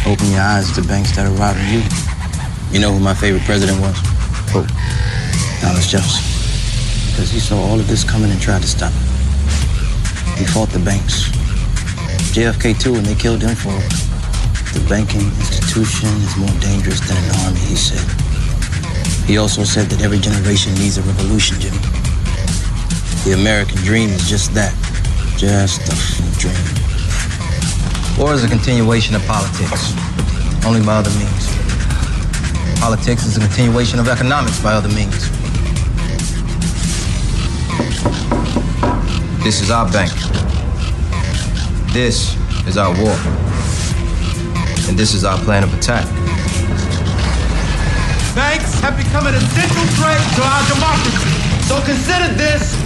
Open your eyes to banks that are robbing you. You know who my favorite president was? Who? Thomas Jefferson. Because he saw all of this coming and tried to stop it. He fought the banks. JFK too, and they killed him for it. The banking institution is more dangerous than an army, he said. He also said that every generation needs a revolution, Jimmy. The American dream is just that. Just a dream. War is a continuation of politics, only by other means. Politics is a continuation of economics by other means. This is our bank. This is our war. And this is our plan of attack. Banks have become an essential threat to our democracy. So consider this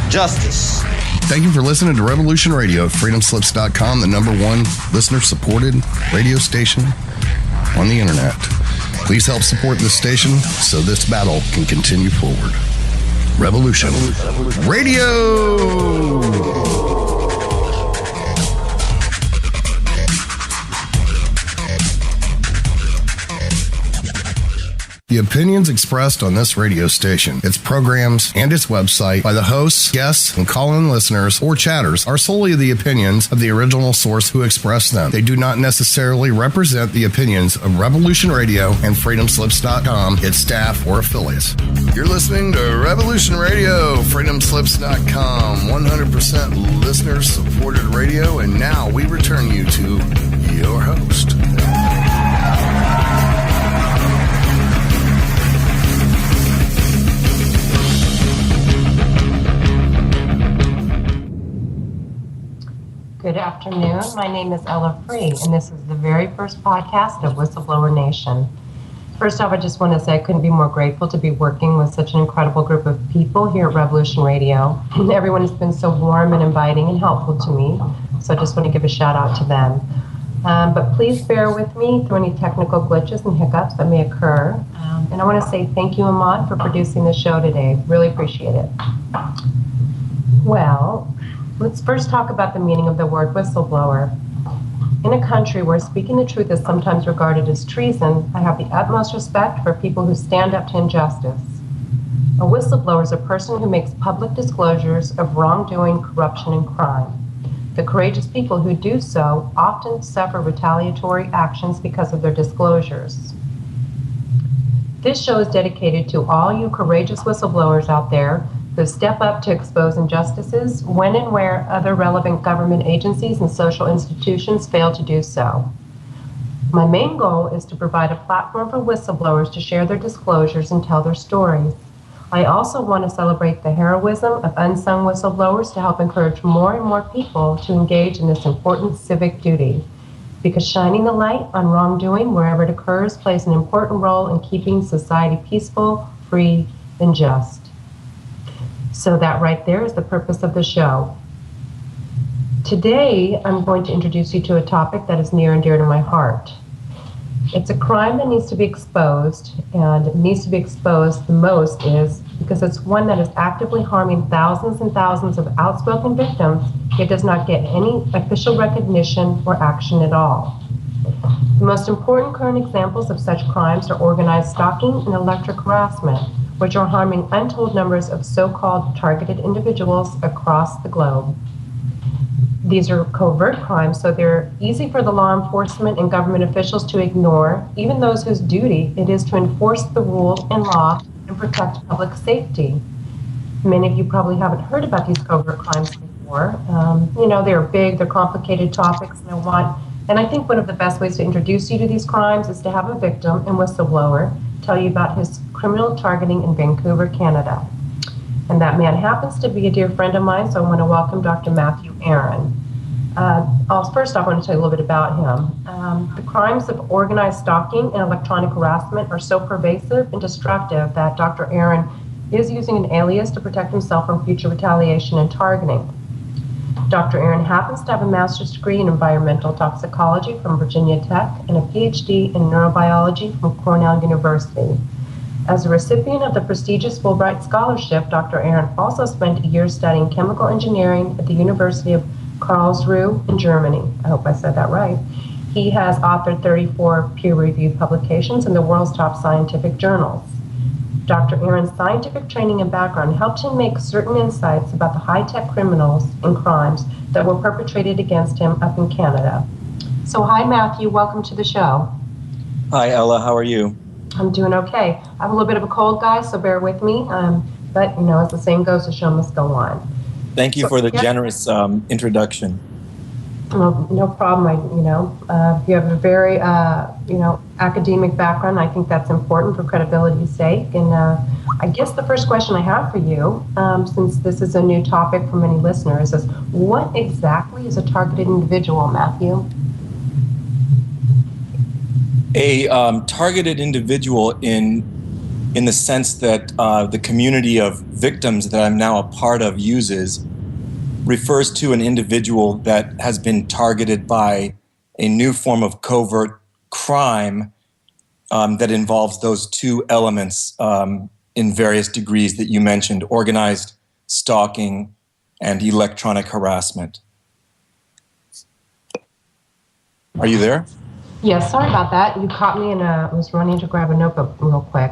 justice. Thank you for listening to Revolution Radio at freedomslips.com, the #1 listener-supported radio station on the internet. Please help support this station so this battle can continue forward. Revolution Radio! The opinions expressed on this radio station, its programs, and its website by the hosts, guests, and call-in listeners or chatters are solely the opinions of the original source who expressed them. They do not necessarily represent the opinions of Revolution Radio and freedomslips.com, its staff, or affiliates. You're listening to Revolution Radio, freedomslips.com, 100% listener-supported radio, and now we return you to your host. Good afternoon. My name is Ella Free, and this is the very first podcast of Whistleblower Nation. First off, I just want to say I couldn't be more grateful to be working with such an incredible group of people here at Revolution Radio. Everyone has been so warm and inviting and helpful to me, so I just want to give a shout out to them. But please bear with me through any technical glitches and hiccups that may occur. And I want to say thank you, Ahmad, for producing the show today. Really appreciate it. Well, let's first talk about the meaning of the word whistleblower. In a country where speaking the truth is sometimes regarded as treason, I have the utmost respect for people who stand up to injustice. A whistleblower is a person who makes public disclosures of wrongdoing, corruption, and crime. The courageous people who do so often suffer retaliatory actions because of their disclosures. This show is dedicated to all you courageous whistleblowers out there who step up to expose injustices when and where other relevant government agencies and social institutions fail to do so. My main goal is to provide a platform for whistleblowers to share their disclosures and tell their stories. I also want to celebrate the heroism of unsung whistleblowers to help encourage more and more people to engage in this important civic duty, because shining the light on wrongdoing wherever it occurs plays an important role in keeping society peaceful, free, and just. So that right there is the purpose of the show. Today, I'm going to introduce you to a topic that is near and dear to my heart. It's a crime that needs to be exposed, and it needs to be exposed the most is because it's one that is actively harming thousands and thousands of outspoken victims, yet does not get any official recognition or action at all. The most important current examples of such crimes are organized stalking and electric harassment, which are harming untold numbers of so-called targeted individuals across the globe. These are covert crimes, so they're easy for the law enforcement and government officials to ignore, even those whose duty it is to enforce the rule and law and protect public safety. Many of you probably haven't heard about these covert crimes before. They're big, they're complicated topics, and I think one of the best ways to introduce you to these crimes is to have a victim and whistleblower tell you about his criminal targeting in Vancouver, Canada. And that man happens to be a dear friend of mine, so I want to welcome Dr. Matthew Aaron. First off, I want to tell you a little bit about him. The crimes of organized stalking and electronic harassment are so pervasive and destructive that Dr. Aaron is using an alias to protect himself from future retaliation and targeting. Dr. Aaron happens to have a master's degree in environmental toxicology from Virginia Tech and a PhD in neurobiology from Cornell University. As a recipient of the prestigious Fulbright Scholarship, Dr. Aaron also spent a year studying chemical engineering at the University of Karlsruhe in Germany. I hope I said that right. He has authored 34 peer-reviewed publications in the world's top scientific journals. Dr. Aaron's scientific training and background helped him make certain insights about the high-tech criminals and crimes that were perpetrated against him up in Canada. So hi, Matthew. Welcome to the show. Hi, Ella. How are you? I'm doing okay. I have a little bit of a cold, guys, so bear with me. But, as the saying goes, the show must go on. Thank you for the generous introduction. Well, no problem. You have a very, academic background. I think that's important for credibility's sake. And I guess the first question I have for you, since this is a new topic for many listeners, is what exactly is a targeted individual, Matthew? A targeted individual in the sense that the community of victims that I'm now a part of uses refers to an individual that has been targeted by a new form of covert crime that involves those two elements in various degrees that you mentioned: organized stalking and electronic harassment. Are you there? Yes, sorry about that. You caught me and I was running to grab a notebook real quick.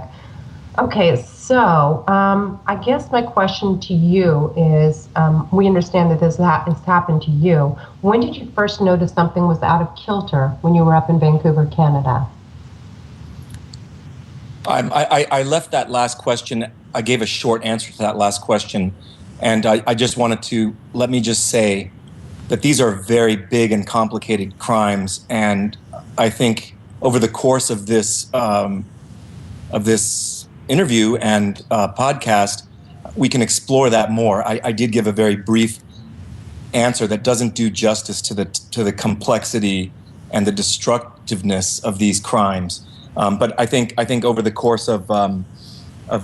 Okay, so I guess my question to you is, we understand that this has happened to you. When did you first notice something was out of kilter when you were up in Vancouver, Canada? I left that last question. I gave a short answer to that last question. And I just wanted to, let me just say that these are very big and complicated crimes. And I think over the course of this interview and podcast, we can explore that more. I did give a very brief answer that doesn't do justice to the complexity and the destructiveness of these crimes. But I think over the course of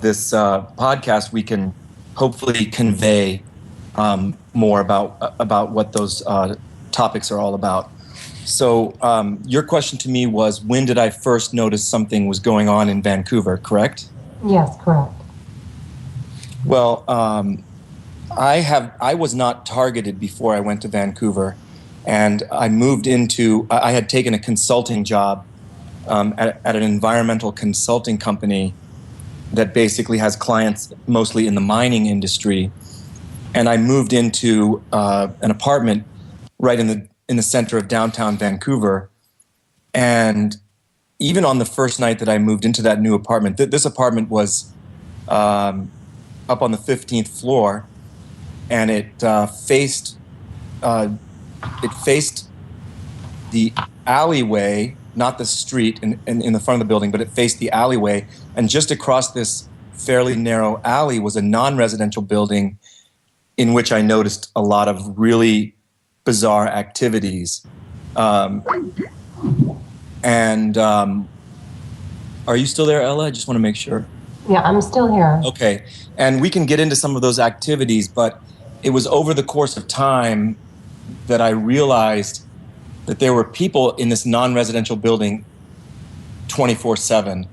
this podcast, we can hopefully convey more about what those topics are all about. So your question to me was, when did I first notice something was going on in Vancouver, correct? Yes, correct. Well, I was not targeted before I went to Vancouver, and I had taken a consulting job at an environmental consulting company that basically has clients mostly in the mining industry. And I moved into an apartment right in the center of downtown Vancouver. And even on the first night that I moved into that new apartment, this apartment was up on the 15th floor, and it faced the alleyway, not the street in the front of the building, but it faced the alleyway. And just across this fairly narrow alley was a non-residential building in which I noticed a lot of really bizarre activities. Are you still there, Ella? I just want to make sure. Yeah, I'm still here. Okay. And we can get into some of those activities, but it was over the course of time that I realized that there were people in this non-residential building 24/7,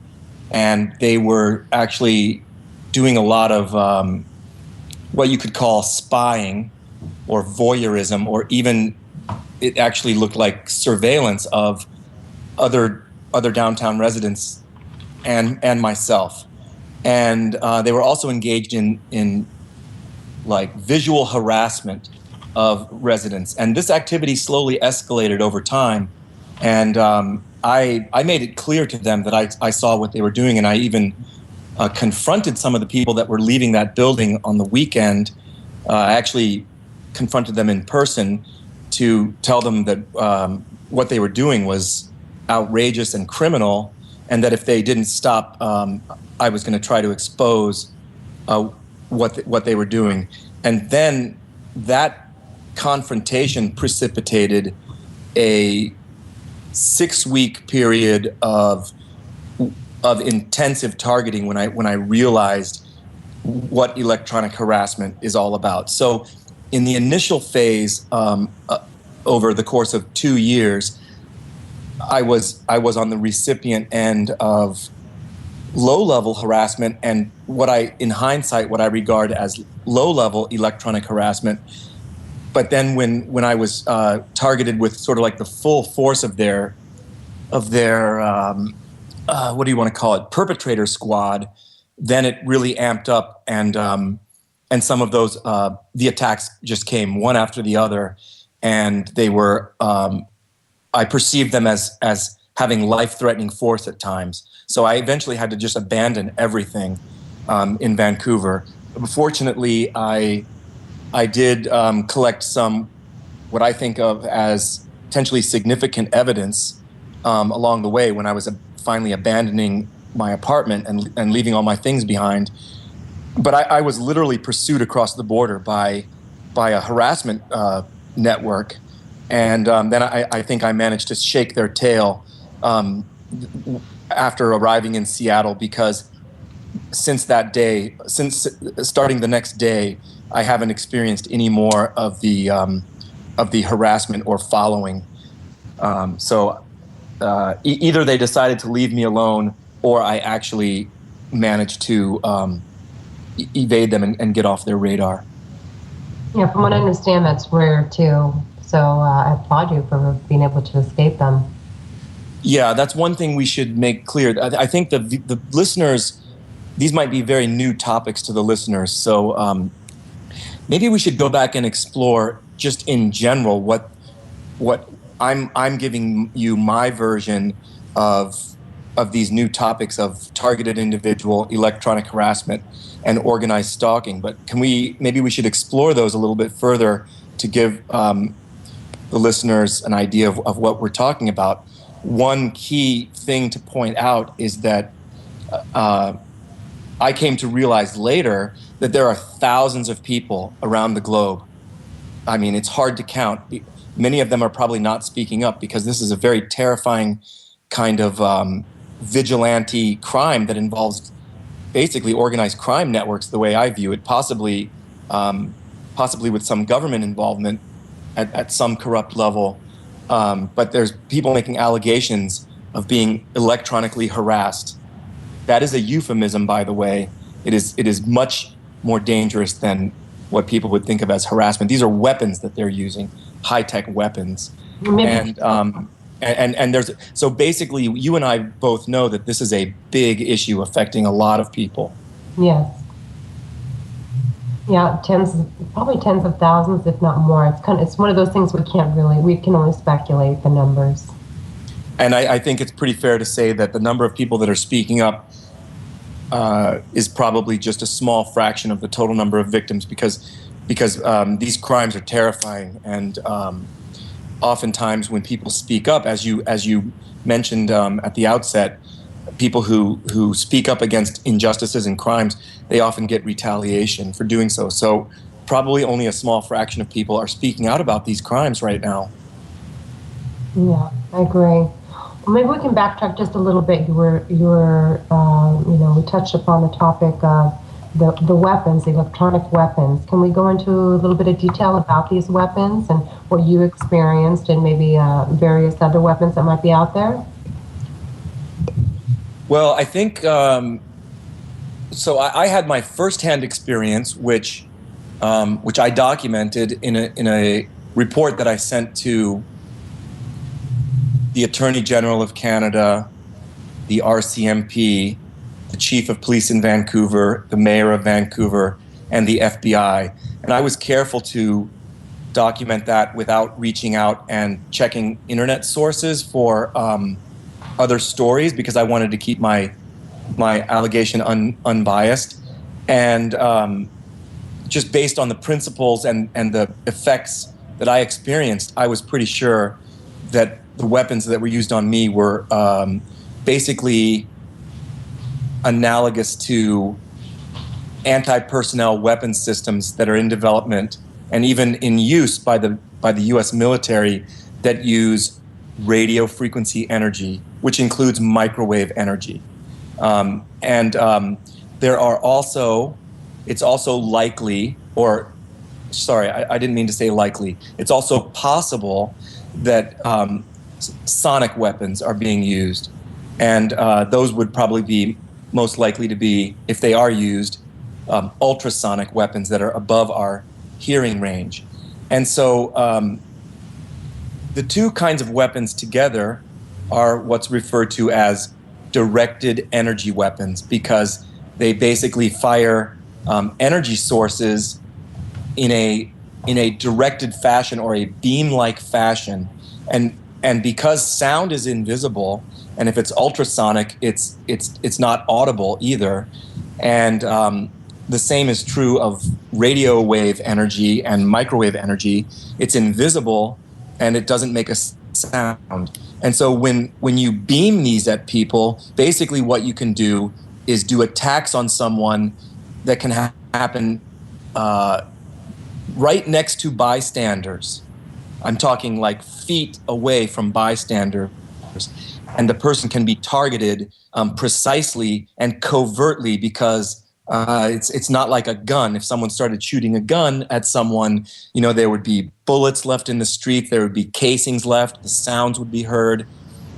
and they were actually doing a lot of what you could call spying or voyeurism, or even it actually looked like surveillance of other downtown residents and myself. And they were also engaged in like visual harassment of residents. And this activity slowly escalated over time. And I made it clear to them that I saw what they were doing, and I even confronted some of the people that were leaving that building on the weekend. I actually confronted them in person to tell them that what they were doing was outrageous and criminal, and that if they didn't stop, I was going to try to expose what they were doing. And then that confrontation precipitated a 6-week period of intensive targeting when I realized what electronic harassment is all about. So in the initial phase, over the course of 2 years, I was on the recipient end of low-level harassment, and in hindsight, what I regard as low-level electronic harassment. but then when I was targeted with sort of like the full force of their what do you want to call it, perpetrator squad, then it really amped up, and some of those the attacks just came one after the other, and they were I perceived them as having life-threatening force at times. So I eventually had to just abandon everything in Vancouver. Fortunately, I did collect some what I think of as potentially significant evidence along the way when I was finally abandoning my apartment and leaving all my things behind. But I was literally pursued across the border by a harassment network. And then I think I managed to shake their tail after arriving in Seattle, because since that day, since starting the next day, I haven't experienced any more of the harassment or following. So either they decided to leave me alone, or I actually managed to evade them and get off their radar. Yeah, from what I understand, that's rare too. So I applaud you for being able to escape them. Yeah, that's one thing we should make clear. I think the listeners, these might be very new topics to the listeners. So maybe we should go back and explore just in general what I'm giving you my version of these new topics of targeted individual, electronic harassment, and organized stalking. But maybe we should explore those a little bit further to give the listeners an idea of what we're talking about. One key thing to point out is that I came to realize later that there are thousands of people around the globe. I mean, it's hard to count. Many of them are probably not speaking up because this is a very terrifying kind of vigilante crime that involves basically organized crime networks, the way I view it, possibly with some government involvement at some corrupt level. But there's people making allegations of being electronically harassed. That is a euphemism, by the way. It is much more dangerous than what people would think of as harassment. These are weapons that they're using, high-tech weapons. Maybe. And there's, so basically you and I both know that this is a big issue affecting a lot of people. Yes. Yeah, probably tens of thousands, if not more. It's one of those things we can only speculate the numbers. And I think it's pretty fair to say that the number of people that are speaking up is probably just a small fraction of the total number of victims, because these crimes are terrifying, and oftentimes when people speak up, as you mentioned at the outset, people who speak up against injustices and crimes, they often get retaliation for doing so. So probably only a small fraction of people are speaking out about these crimes right now. Yeah, I agree. Well, maybe we can backtrack just a little bit. We touched upon the topic of the weapons, the electronic weapons. Can we go into a little bit of detail about these weapons and what you experienced, and maybe various other weapons that might be out there? Well, I think so. I had my firsthand experience, which I documented in a report that I sent to the Attorney General of Canada, the RCMP, the Chief of Police in Vancouver, the Mayor of Vancouver, and the FBI. And I was careful to document that without reaching out and checking internet sources for other stories, because I wanted to keep my allegation unbiased. And just based on the principles and the effects that I experienced, I was pretty sure that the weapons that were used on me were basically analogous to anti-personnel weapons systems that are in development and even in use by the U.S. military that use radio frequency energy, which includes microwave energy. There are also, it's also likely, or sorry, I didn't mean to say likely. It's also possible that sonic weapons are being used, and those would probably be most likely to be, if they are used, ultrasonic weapons that are above our hearing range. And so the two kinds of weapons together are what's referred to as directed energy weapons, because they basically fire energy sources in a directed fashion or a beam-like fashion, and because sound is invisible, and if it's ultrasonic, it's not audible either, and the same is true of radio wave energy and microwave energy. It's invisible and it doesn't make a sound. And so when you beam these at people, basically what you can do is do attacks on someone that can happen right next to bystanders. I'm talking like feet away from bystanders. And the person can be targeted precisely and covertly, because it's not like a gun. If someone started shooting a gun at someone, there would be bullets left in the street, there would be casings left, the sounds would be heard,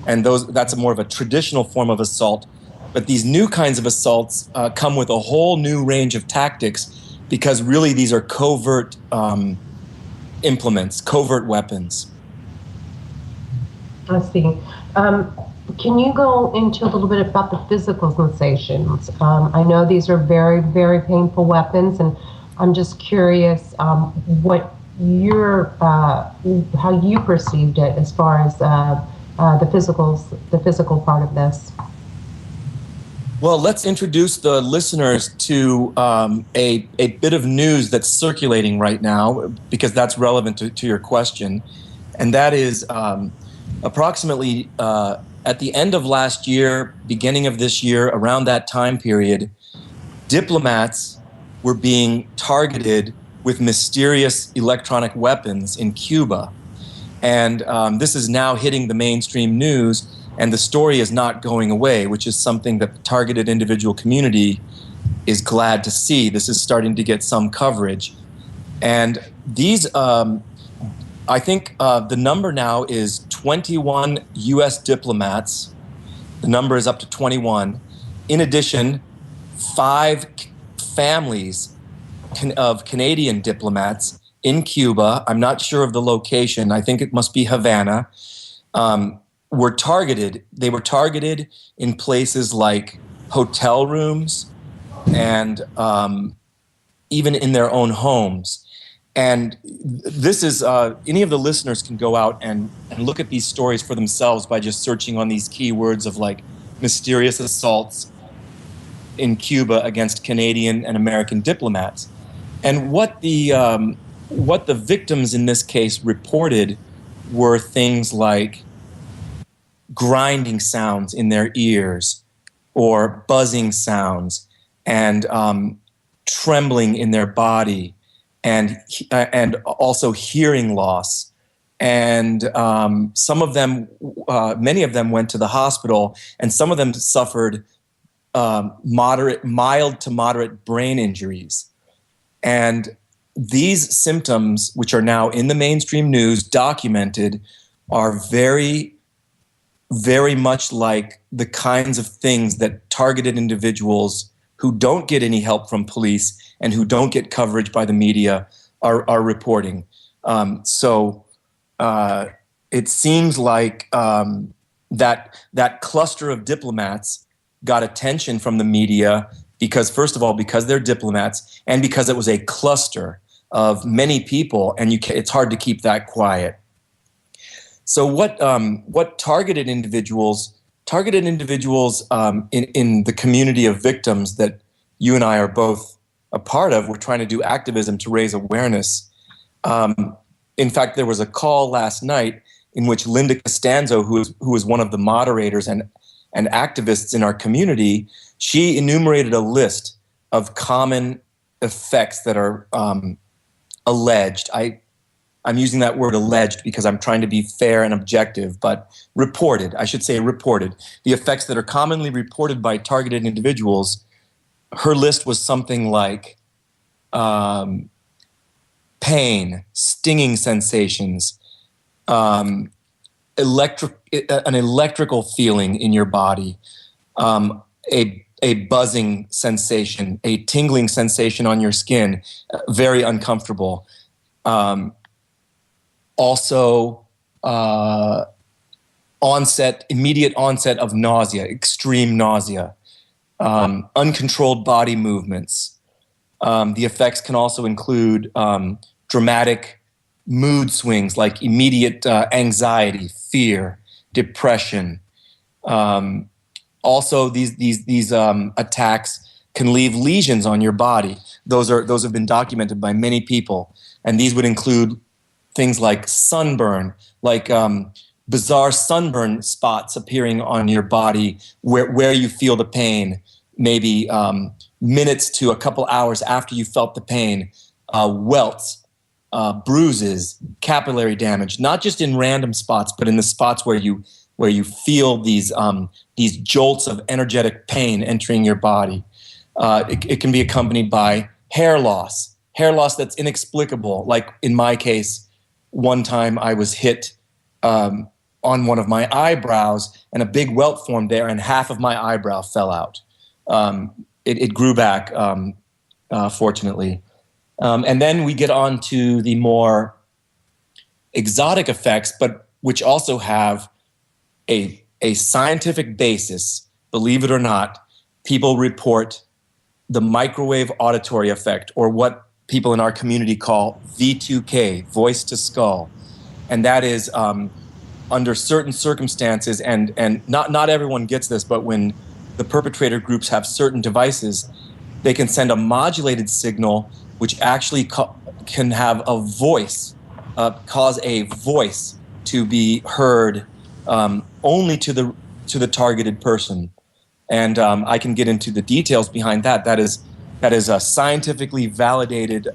and that's more of a traditional form of assault. But these new kinds of assaults come with a whole new range of tactics, because really these are covert implements, covert weapons. I see. Can you go into a little bit about the physical sensations? I know these are very, very painful weapons, and I'm just curious what how you perceived it as far as the physical part of this. Well, let's introduce the listeners to a bit of news that's circulating right now, because that's relevant to your question, and that is approximately at the end of last year, beginning of this year, around that time period, diplomats were being targeted with mysterious electronic weapons in Cuba. And this is now hitting the mainstream news, and the story is not going away, which is something that the targeted individual community is glad to see. This is starting to get some coverage. And these, I think the number now is 21 U.S. diplomats. The number is up to 21. In addition, 5 families of Canadian diplomats in Cuba, I'm not sure of the location, I think it must be Havana, were targeted. They were targeted in places like hotel rooms and even in their own homes. And this is, any of the listeners can go out and look at these stories for themselves by just searching on these keywords of like mysterious assaults in Cuba against Canadian and American diplomats. And what the victims in this case reported were things like grinding sounds in their ears, or buzzing sounds, and trembling in their body, and also hearing loss. And some of them, many of them went to the hospital, and some of them suffered mild to moderate brain injuries. And these symptoms, which are now in the mainstream news, documented, are very, very much like the kinds of things that targeted individuals who don't get any help from police and who don't get coverage by the media are reporting. So it seems like that cluster of diplomats got attention from the media because, first of all, because they're diplomats, and because it was a cluster of many people, and it's hard to keep that quiet. So what targeted individuals in the community of victims that you and I are both a part of, we're trying to do activism to raise awareness. In fact, there was a call last night in which Linda Costanzo, who is one of the moderators and activists in our community, she enumerated a list of common effects that are alleged. I'm using that word alleged because I'm trying to be fair and objective, but reported, I should say reported. The effects that are commonly reported by targeted individuals, her list was something like pain, stinging sensations, an electrical feeling in your body, a buzzing sensation, a tingling sensation on your skin, very uncomfortable, Also, immediate onset of nausea, extreme nausea, uncontrolled body movements. The effects can also include dramatic mood swings like immediate anxiety, fear, depression. Also, these attacks can leave lesions on your body. Those have been documented by many people, and these would include things like sunburn, like bizarre sunburn spots appearing on your body where you feel the pain, maybe minutes to a couple hours after you felt the pain, welts, bruises, capillary damage, not just in random spots, but in the spots where you feel these jolts of energetic pain entering your body. It can be accompanied by hair loss that's inexplicable. Like in my case, one time I was hit on one of my eyebrows and a big welt formed there and half of my eyebrow fell out. It grew back, fortunately. And then we get on to the more exotic effects, but which also have a scientific basis. Believe it or not, people report the microwave auditory effect, or what people in our community call V2K, voice to skull. And that is under certain circumstances, and not everyone gets this, but when the perpetrator groups have certain devices, they can send a modulated signal which actually can have a voice, cause a voice to be heard only to the targeted person. And I can get into the details behind that. That is a scientifically validated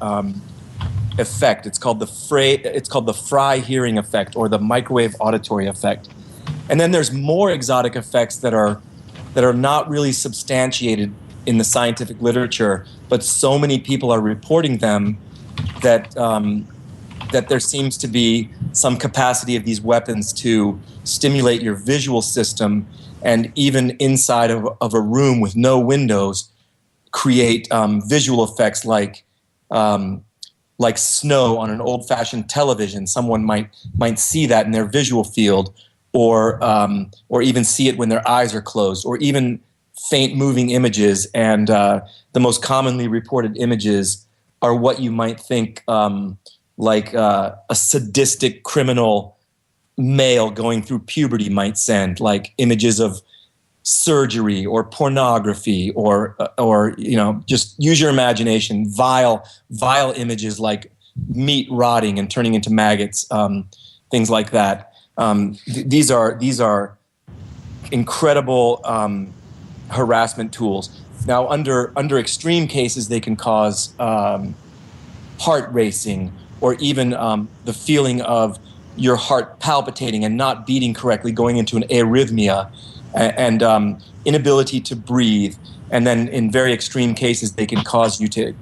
effect. It's called the Fry hearing effect, or the microwave auditory effect. And then there's more exotic effects that are not really substantiated in the scientific literature, but so many people are reporting them that there seems to be some capacity of these weapons to stimulate your visual system, and even inside of a room with no windows, create visual effects like snow on an old-fashioned television. Someone might see that in their visual field, or even see it when their eyes are closed, or even faint moving images. And the most commonly reported images are what you might think like a sadistic criminal male going through puberty might send, like images of surgery or pornography, or just use your imagination, vile images like meat rotting and turning into maggots, things like that. These are incredible harassment tools. Now, under extreme cases, they can cause heart racing, or even the feeling of your heart palpitating and not beating correctly, going into an arrhythmia, and inability to breathe. And then in very extreme cases, they can cause you to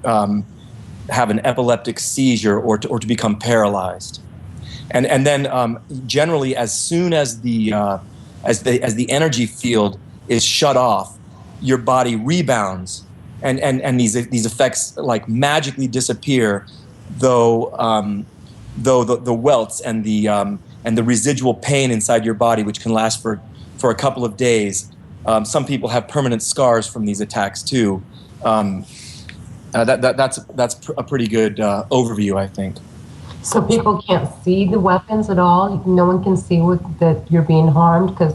have an epileptic seizure, or to become paralyzed. And then generally, as soon as the energy field is shut off, your body rebounds, and these effects like magically disappear, though the welts and the residual pain inside your body, which can last for a couple of days. Some people have permanent scars from these attacks too. That's a pretty good overview, I think. So people can't see the weapons at all? No one can see that you're being harmed? Because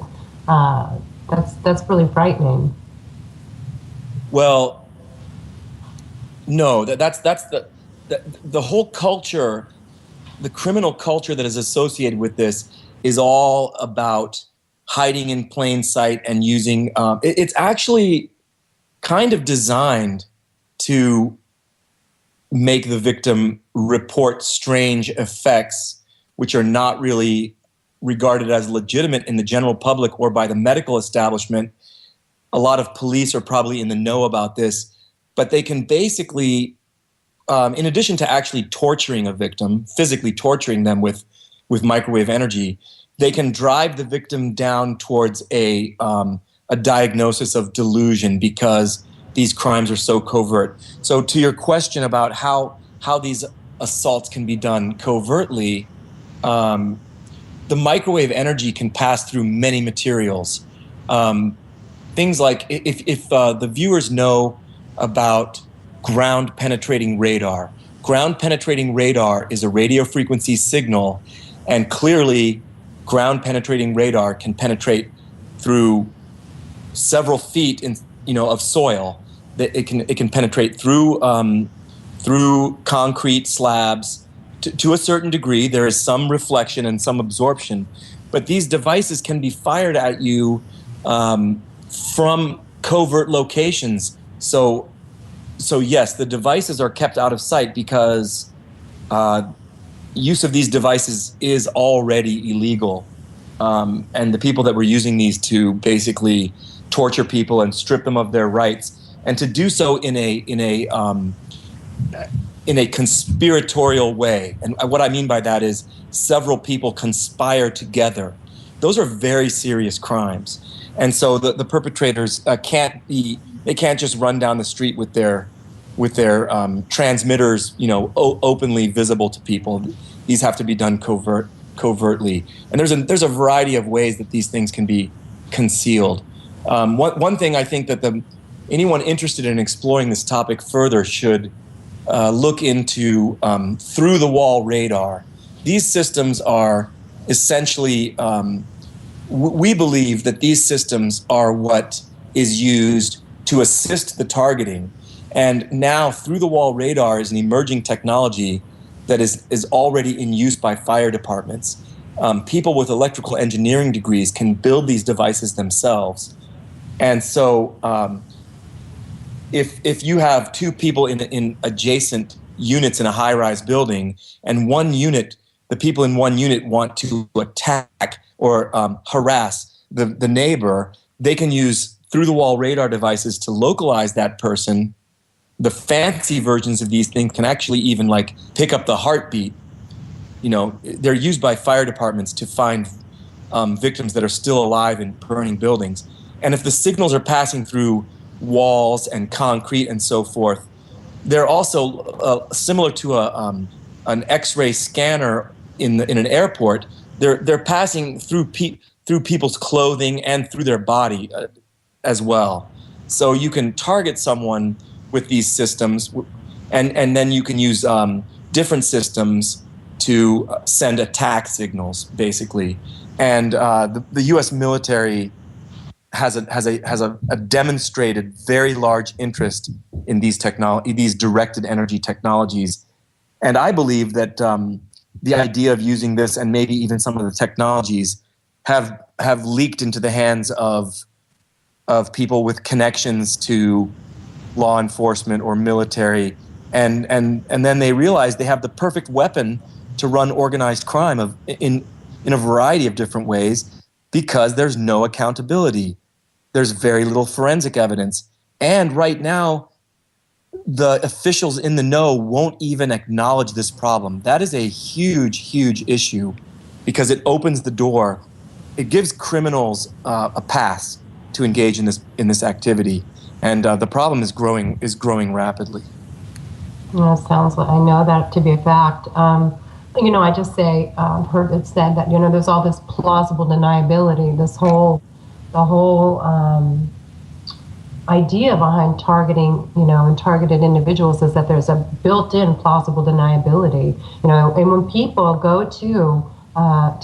that's really frightening. Well, no, that's the whole culture, the criminal culture that is associated with this is all about hiding in plain sight and using, it's actually kind of designed to make the victim report strange effects, which are not really regarded as legitimate in the general public or by the medical establishment. A lot of police are probably in the know about this, but they can basically, in addition to actually torturing a victim, physically torturing them with microwave energy, they can drive the victim down towards a diagnosis of delusion, because these crimes are so covert. So to your question about how these assaults can be done covertly, the microwave energy can pass through many materials. Things like if the viewers know about ground penetrating radar. Ground penetrating radar is a radio frequency signal, and clearly ground penetrating radar can penetrate through several feet of soil. That it can penetrate through concrete slabs to a certain degree. There is some reflection and some absorption, but these devices can be fired at you from covert locations. So yes, the devices are kept out of sight because use of these devices is already illegal, and the people that were using these to basically torture people and strip them of their rights, and to do so in a conspiratorial way. And what I mean by that is several people conspire together. Those are very serious crimes, and so the perpetrators can't just run down the street with their transmitters, openly visible to people. These have to be done covertly, and there's a variety of ways that these things can be concealed. One thing I think that anyone interested in exploring this topic further should look into through-the-wall radar. These systems are essentially, we believe that these systems are what is used to assist the targeting. And now through-the-wall radar is an emerging technology that is already in use by fire departments. People with electrical engineering degrees can build these devices themselves. And so if you have two people in adjacent units in a high-rise building, and the people in one unit want to attack or harass the neighbor, they can use through-the-wall radar devices to localize that person. The fancy versions of these things can actually even pick up the heartbeat. They're used by fire departments to find victims that are still alive in burning buildings. And if the signals are passing through walls and concrete and so forth, they're also similar to an X-ray scanner in an airport. They're passing through people's clothing and through their body as well. So you can target someone with these systems, and then you can use different systems to send attack signals, basically. And the U.S. military has a demonstrated very large interest in these directed energy technologies, and I believe that the idea of using this, and maybe even some of the technologies, have leaked into the hands of people with connections to law enforcement or military, and then they realize they have the perfect weapon to run organized crime in a variety of different ways, because there's no accountability. There's very little forensic evidence. And right now, the officials in the know won't even acknowledge this problem. That is a huge, huge issue, because it opens the door. It gives criminals a pass to engage in this activity. And the problem is growing rapidly. Yeah, sounds like, I know that to be a fact. I just heard it said that, there's all this plausible deniability, the whole idea behind targeting, and targeted individuals is that there's a built-in plausible deniability, and when people go to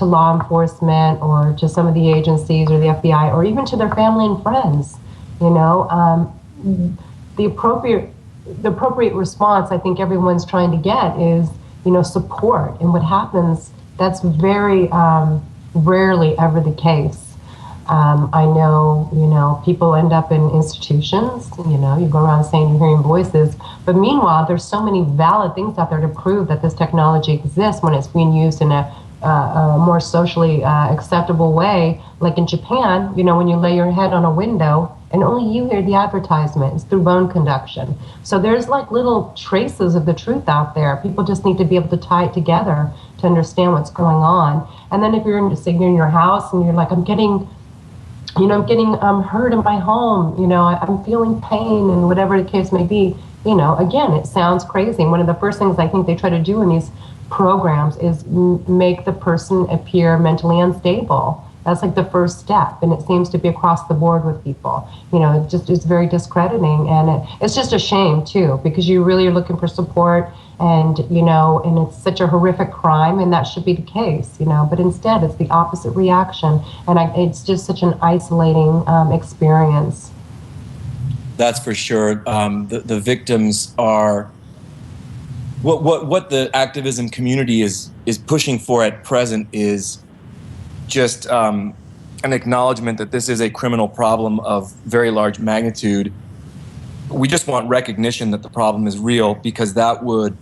law enforcement or to some of the agencies or the FBI or even to their family and friends, the appropriate response I think everyone's trying to get is, support. And what happens, that's very rarely ever the case. I know, people end up in institutions, you go around saying you're hearing voices, but meanwhile, there's so many valid things out there to prove that this technology exists when it's being used in a more socially acceptable way. Like in Japan, when you lay your head on a window and only you hear the advertisement, it's through bone conduction. So there's little traces of the truth out there. People just need to be able to tie it together to understand what's going on. And then if you're in your house and you're like, I'm getting hurt in my home, I'm feeling pain, and whatever the case may be, Again, it sounds crazy. And one of the first things I think they try to do in these programs is make the person appear mentally unstable. That's like the first step, and it seems to be across the board with people. It's very discrediting, and it's just a shame too, because you really are looking for support, and and it's such a horrific crime, and that should be the case, but instead it's the opposite reaction, and it's just such an isolating experience. That's for sure. The victims are what the activism community is pushing for at present is just an acknowledgement that this is a criminal problem of very large magnitude. We just want recognition that the problem is real, because that would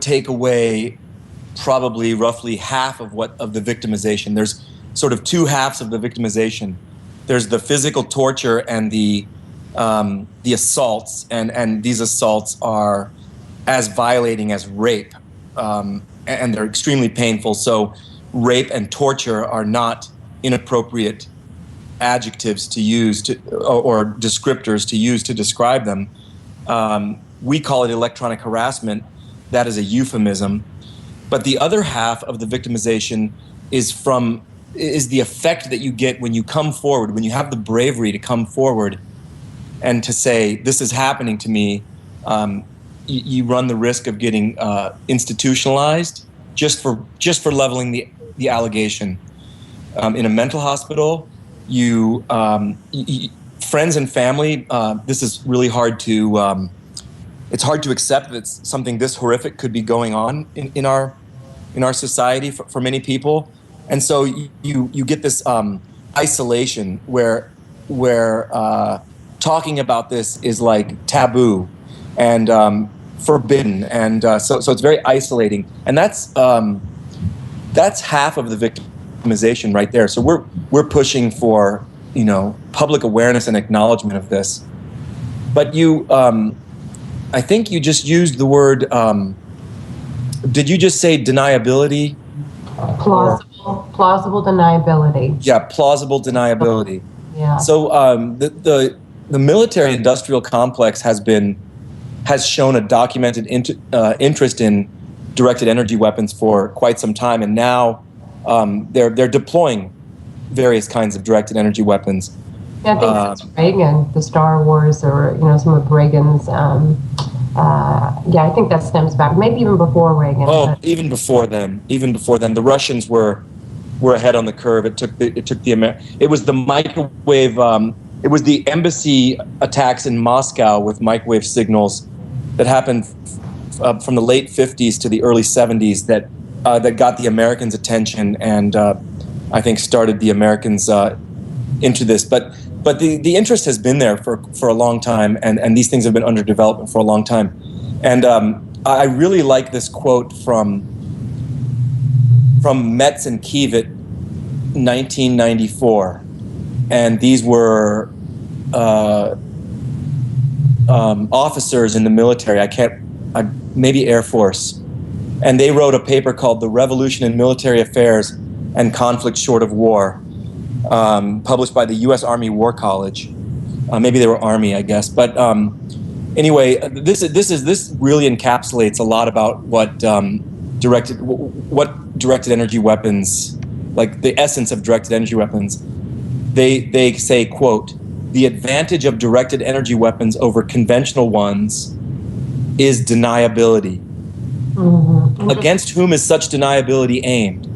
take away probably roughly half of the victimization. There's sort of two halves of the victimization. There's the physical torture and the assaults, and these assaults are as violating as rape, and they're extremely painful. So rape and torture are not inappropriate adjectives to use or descriptors to use to describe them. We call it electronic harassment. That is a euphemism. But the other half of the victimization is the effect that you get when you come forward, when you have the bravery to come forward and to say, this is happening to me. You run the risk of getting institutionalized just for leveling the allegation. In a mental hospital, friends and family, this is really hard to, it's hard to accept that something this horrific could be going on in our society for many people. And so you get this isolation where talking about this is like taboo and forbidden, and so it's very isolating, and that's half of the victimization right there. So we're pushing for public awareness and acknowledgement of this. But I think you just used the word. Did you just say deniability? Plausible deniability. Yeah, plausible deniability. Yeah. So the military-industrial complex has shown a documented interest in directed energy weapons for quite some time, and now they're deploying various kinds of directed energy weapons. Yeah, I think that's Reagan, the Star Wars, or some of Reagan's. I think that stems back, maybe even before Reagan. Oh, even before them. The Russians were ahead on the curve. It was the microwave. It was the embassy attacks in Moscow with microwave signals that happened from the late 50s to the early 70s that got the Americans' attention, and I think started the Americans into this. But the interest has been there for a long time, and these things have been under development for a long time. And I really like this quote from Metz and Kievit, 1994. And these were officers in the military. Maybe Air Force. And they wrote a paper called "The Revolution in Military Affairs and Conflict Short of War," published by the U.S. Army War College. Maybe they were Army, I guess. But anyway, this really encapsulates a lot about what directed energy weapons, like the essence of directed energy weapons. They say, quote, "The advantage of directed energy weapons over conventional ones is deniability. Mm-hmm. Against whom is such deniability aimed?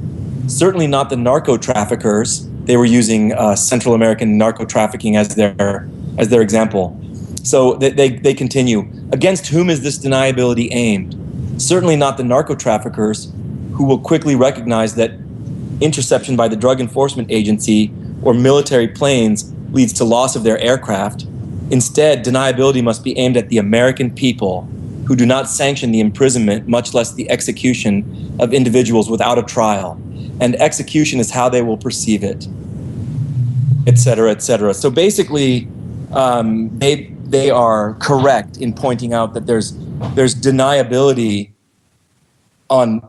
Certainly not the narco-traffickers." They were using Central American narco trafficking as their example. So they continue. "Against whom is this deniability aimed? Certainly not the narco traffickers, who will quickly recognize that interception by the Drug Enforcement Agency or military planes leads to loss of their aircraft. Instead, deniability must be aimed at the American people, who do not sanction the imprisonment, much less the execution of individuals without a trial. And execution is how they will perceive it," et cetera, et cetera. So basically, they are correct in pointing out that there's deniability on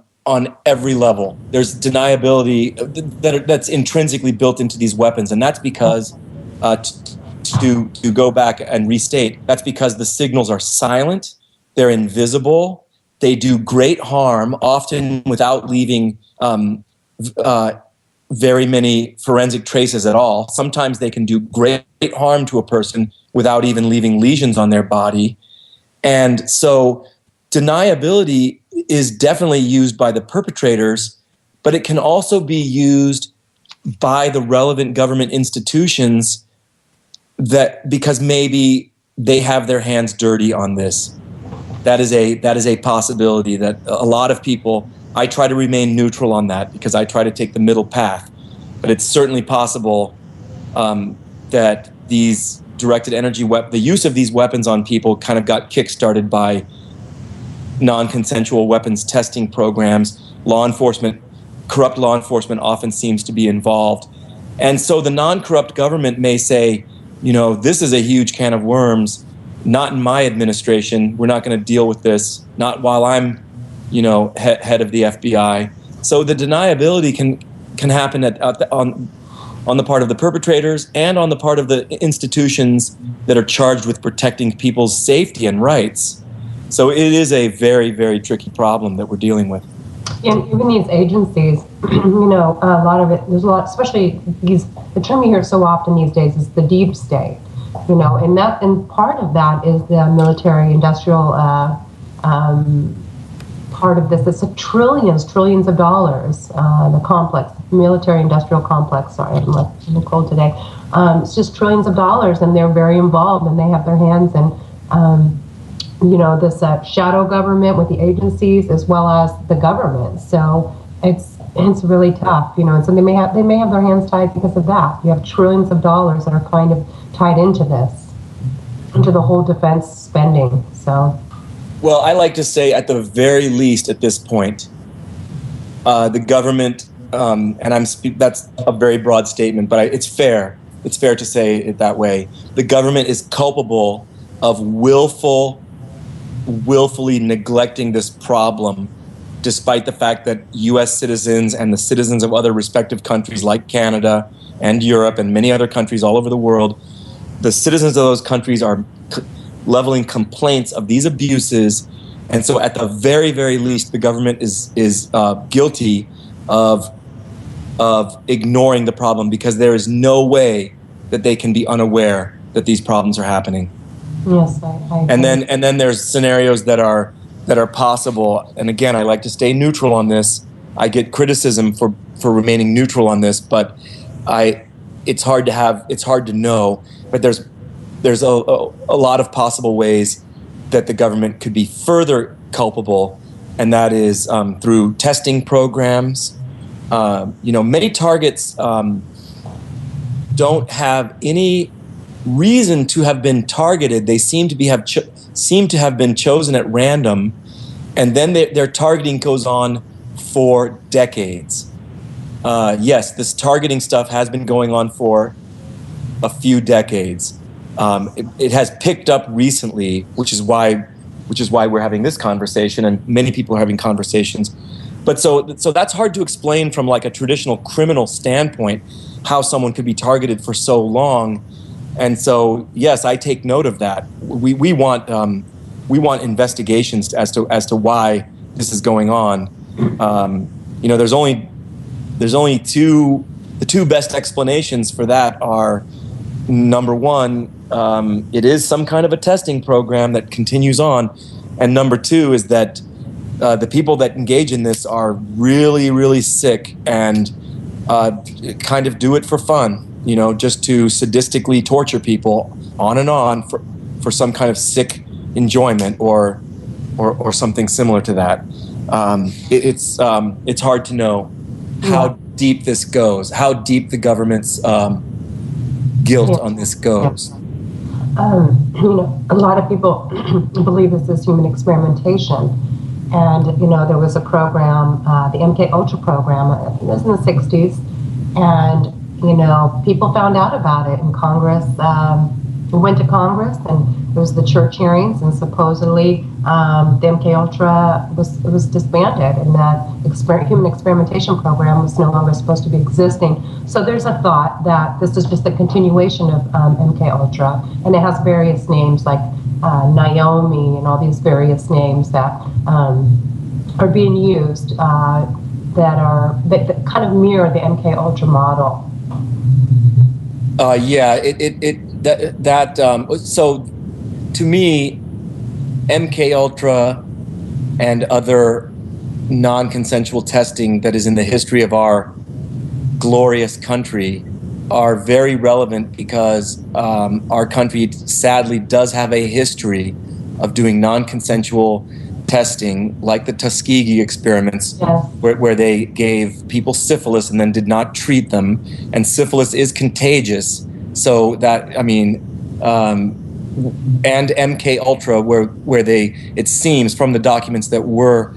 every level. There's deniability that's intrinsically built into these weapons, and that's because to go back and restate, that's because the signals are silent, they're invisible, they do great harm, often without leaving very many forensic traces at all. Sometimes they can do great harm to a person without even leaving lesions on their body. And so deniability is definitely used by the perpetrators, but it can also be used by the relevant government institutions that because maybe they have their hands dirty on this. That is a possibility that a lot of people, I try to remain neutral on that because I try to take the middle path. But it's certainly possible that these directed energy the use of these weapons on people kind of got kickstarted by non-consensual weapons testing programs. Corrupt law enforcement often seems to be involved. And so the non-corrupt government may say, this is a huge can of worms. Not in my administration. We're not going to deal with this. Not while I'm, head of the FBI. So the deniability can happen on the part of the perpetrators and on the part of the institutions that are charged with protecting people's safety and rights. So it is a very, very tricky problem that we're dealing with. And even these agencies, a lot of it, there's a lot, especially the term you hear so often these days is the deep state, and part of that is the military-industrial part of this. It's trillions of dollars, the complex, military-industrial complex, sorry, I'm like Nicole today. It's just trillions of dollars, and they're very involved, and they have their hands in, this shadow government with the agencies as well as the government. So it's really tough, and so they may have their hands tied because of that. You have trillions of dollars that are kind of tied into this, into the whole defense spending. So, well, I like to say at the very least at this point, the government, that's a very broad statement, but it's fair. It's fair to say it that way. The government is culpable of willfully neglecting this problem, despite the fact that U.S. citizens and the citizens of other respective countries like Canada and Europe and many other countries all over the world, the citizens of those countries are leveling complaints of these abuses. And so at the very, very least, the government is guilty of ignoring the problem because there is no way that they can be unaware that these problems are happening. Yes, I and then there's scenarios that are possible. And again, I like to stay neutral on this. I get criticism for remaining neutral on this, but it's hard to know. But there's a lot of possible ways that the government could be further culpable, and that is through testing programs. Many targets don't have any reason to have been targeted. They seem to have been chosen at random, and then their targeting goes on for decades. Yes, this targeting stuff has been going on for a few decades. It has picked up recently, which is why we're having this conversation, and many people are having conversations. But so that's hard to explain from like a traditional criminal standpoint, how someone could be targeted for so long. And so, yes, I take note of that. We want investigations as to why this is going on. There's only the two best explanations for that are, number one, it is some kind of a testing program that continues on, and number two is that the people that engage in this are really, really sick and kind of do it for fun. Just to sadistically torture people on and on for some kind of sick enjoyment or something similar to that. It's hard to know how deep this goes, how deep the government's guilt on this goes. A lot of people believe this is human experimentation. And, there was a program, the MK Ultra program, it was in the 60s, and people found out about it in Congress. We went to Congress, and It was the church hearings, and supposedly the MK Ultra was disbanded, and that human experimentation program was no longer supposed to be existing. So there's a thought that this is just a continuation of MK Ultra, and it has various names like Naomi and all these various names that are being used that kind of mirror the MK Ultra model. So to me, MK Ultra and other non-consensual testing that is in the history of our glorious country are very relevant because our country sadly does have a history of doing non-consensual testing, like the Tuskegee experiments, where they gave people syphilis and then did not treat them. And syphilis is contagious. So that, and MK Ultra, where they, it seems from the documents that were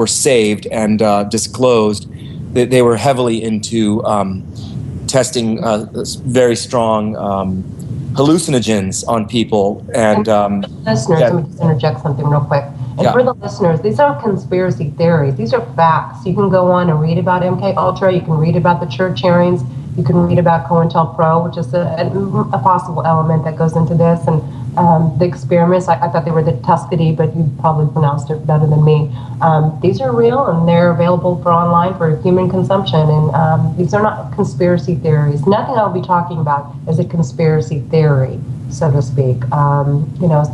saved and disclosed, that they were heavily into testing very strong hallucinogens on people. And listeners, let me just interject something real quick. And for the listeners, these aren't conspiracy theories. These are facts. You can go on and read about MK Ultra. You can read about the church hearings. You can read about COINTELPRO, which is a possible element that goes into this. And the experiments, I thought they were the Tuskegee, but you probably pronounced it better than me. These are real, and they're available for online for human consumption. And these are not conspiracy theories. Nothing I'll be talking about is a conspiracy theory, so to speak. A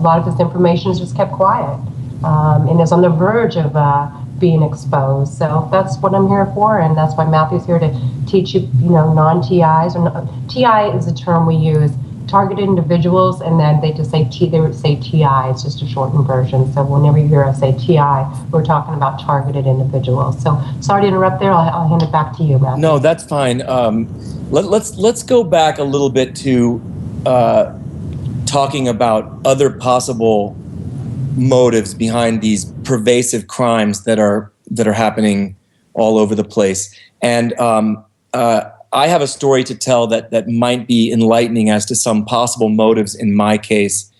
lot of this information is just kept quiet, and is on the verge of being exposed. So that's what I'm here for, and that's why Matthew's here to teach you, non-TIs. TI is a term we use, targeted individuals, and then they just say they would say TI. It's just a shortened version. So whenever you hear us say TI, we're talking about targeted individuals. So sorry to interrupt there. I'll hand it back to you, Matthew. No, that's fine. Let's go back a little bit to talking about other possible motives behind these pervasive crimes that are happening all over the place. And I have a story to tell that might be enlightening as to some possible motives in my case.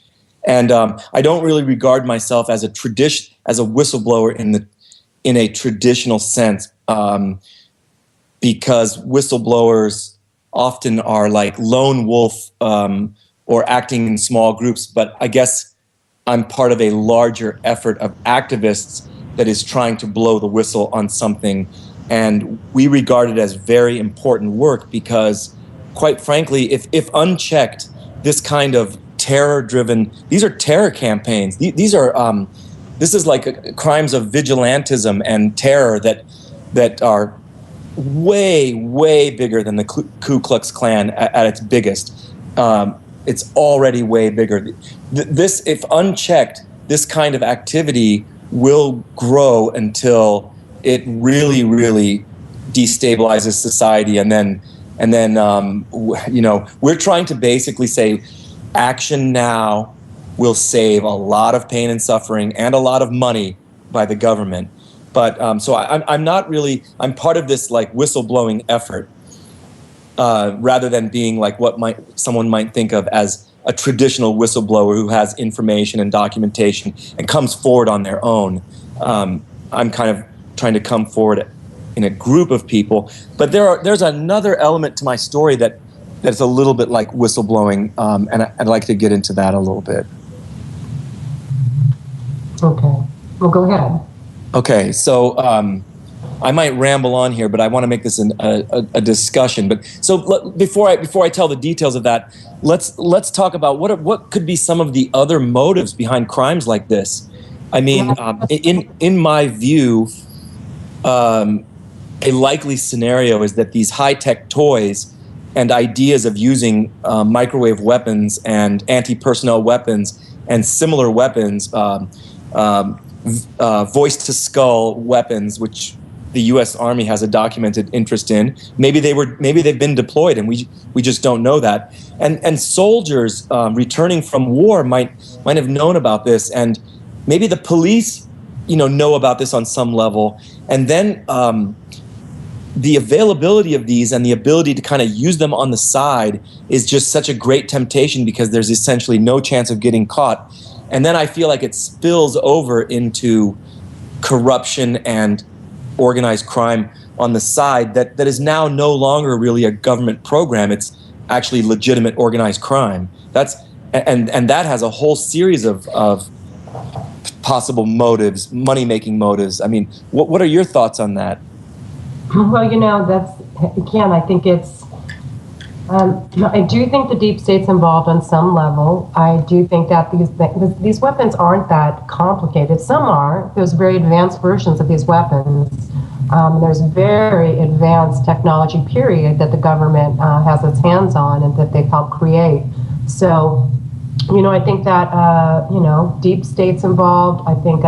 And I don't really regard myself as a whistleblower in a traditional sense, because whistleblowers often are like lone wolf or acting in small groups. But I guess I'm part of a larger effort of activists that is trying to blow the whistle on something. And we regard it as very important work because, quite frankly, if unchecked, this kind of terror-driven, these are terror campaigns. These are this is like crimes of vigilantism and terror that are way, way bigger than the Ku Klux Klan at its biggest. It's already way bigger. This, if unchecked, this kind of activity will grow until it really, really destabilizes society. And then we're trying to basically say action now will save a lot of pain and suffering and a lot of money by the government. But so I'm not really, I'm part of this like whistleblowing effort rather than being like what someone might think of as a traditional whistleblower who has information and documentation and comes forward on their own. I'm kind of trying to come forward in a group of people. But there's another element to my story that's a little bit like whistleblowing, and I'd like to get into that a little bit. Okay. Well, go ahead. Okay, so I might ramble on here, but I want to make this a discussion. But so before I tell the details of that, let's talk about what could be some of the other motives behind crimes like this. I mean, in my view, a likely scenario is that these high-tech toys and ideas of using microwave weapons and anti-personnel weapons and similar weapons, voice-to-skull weapons, which the U.S. Army has a documented interest in. Maybe they've been deployed, and we just don't know that. And soldiers returning from war might have known about this, and maybe the police, know about this on some level. And then the availability of these and the ability to kind of use them on the side is just such a great temptation because there's essentially no chance of getting caught. And then I feel like it spills over into corruption and organized crime on the side that is now no longer really a government program. It's actually legitimate organized crime. And that has a whole series of possible motives, money-making motives. I mean, what are your thoughts on that? Well, I think it's, I do think the deep state's involved on some level. I do think that these weapons aren't that complicated. Some are. There's very advanced versions of these weapons. There's very advanced technology, period, that the government has its hands on and that they've helped create. So, I think that, deep state's involved. I think,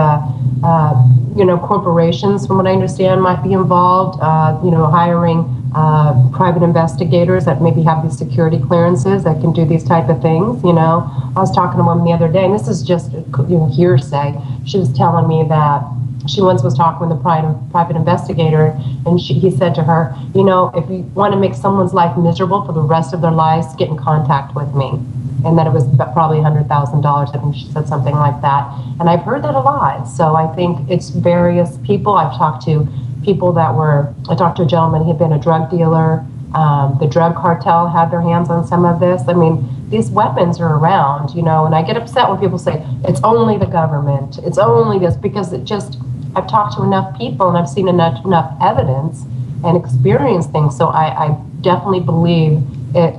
corporations, from what I understand, might be involved, hiring private investigators that maybe have these security clearances that can do these type of things. I was talking to a woman the other day, and this is just hearsay. She was telling me that she once was talking with a private investigator, and he said to her, if you want to make someone's life miserable for the rest of their lives, get in contact with me. And that it was probably $100,000. I think she said something like that. And I've heard that a lot. So I think it's various people. I talked to a gentleman, he'd been a drug dealer. The drug cartel had their hands on some of this. I mean, these weapons are around, and I get upset when people say, it's only the government, it's only this, because I've talked to enough people and I've seen enough evidence and experienced things. So I definitely believe it,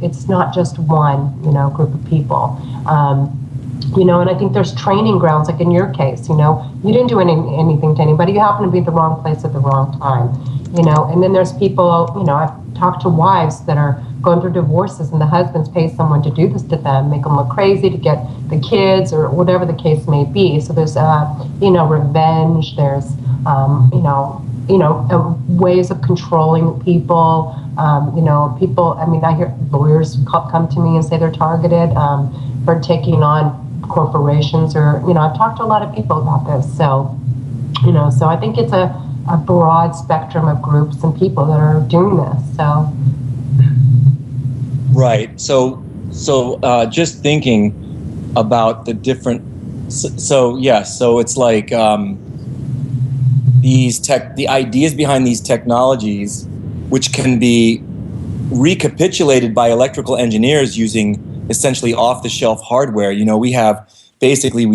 it's not just one, group of people. And I think there's training grounds, like in your case, you didn't do anything to anybody. You happen to be at the wrong place at the wrong time, and then there's people, I've talked to wives that are going through divorces and the husbands pay someone to do this to them, make them look crazy to get the kids or whatever the case may be. So there's, revenge, there's, ways of controlling people, people, I hear lawyers come to me and say they're targeted for taking on corporations or, I've talked to a lot of people about this. So, so I think it's a broad spectrum of groups and people that are doing this. So. Right. So just thinking about the different, so it's like the ideas behind these technologies, which can be recapitulated by electrical engineers using essentially off-the-shelf hardware. We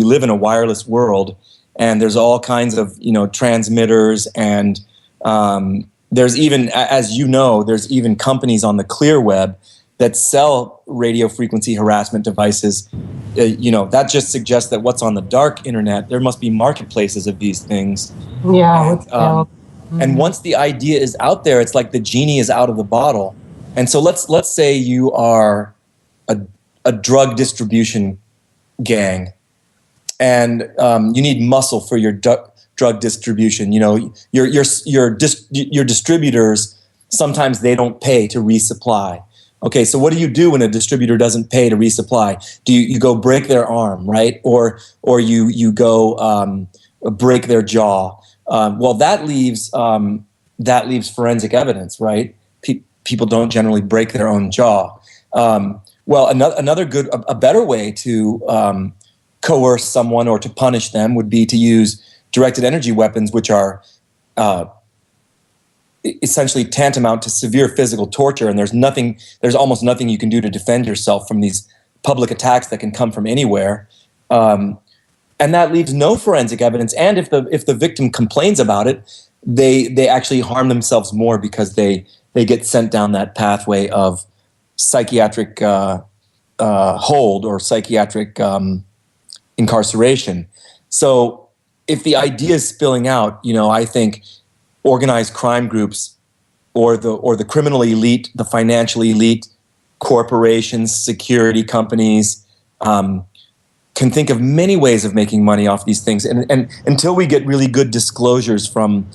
live in a wireless world, and there's all kinds of, transmitters, and there's even, as there's even companies on the clear web that sell radio frequency harassment devices. That just suggests that what's on the dark internet, there must be marketplaces of these things. Yeah. And once the idea is out there, it's like the genie is out of the bottle. And so let's say you are a drug distribution gang, and you need muscle for your drug distribution. Your distributors, sometimes they don't pay to resupply. Okay, so what do you do when a distributor doesn't pay to resupply? Do you go break their arm, right? Or you go break their jaw? Well, that leaves forensic evidence, right? People don't generally break their own jaw. Well, a better way to coerce someone or to punish them would be to use directed energy weapons, which are essentially tantamount to severe physical torture, and there's almost nothing you can do to defend yourself from these public attacks that can come from anywhere, and that leaves no forensic evidence. And if the victim complains about it, they actually harm themselves more because they get sent down that pathway of psychiatric hold or psychiatric incarceration. So if the idea is spilling out, I think organized crime groups or the criminal elite, the financial elite, corporations, security companies, can think of many ways of making money off these things. And until we get really good disclosures from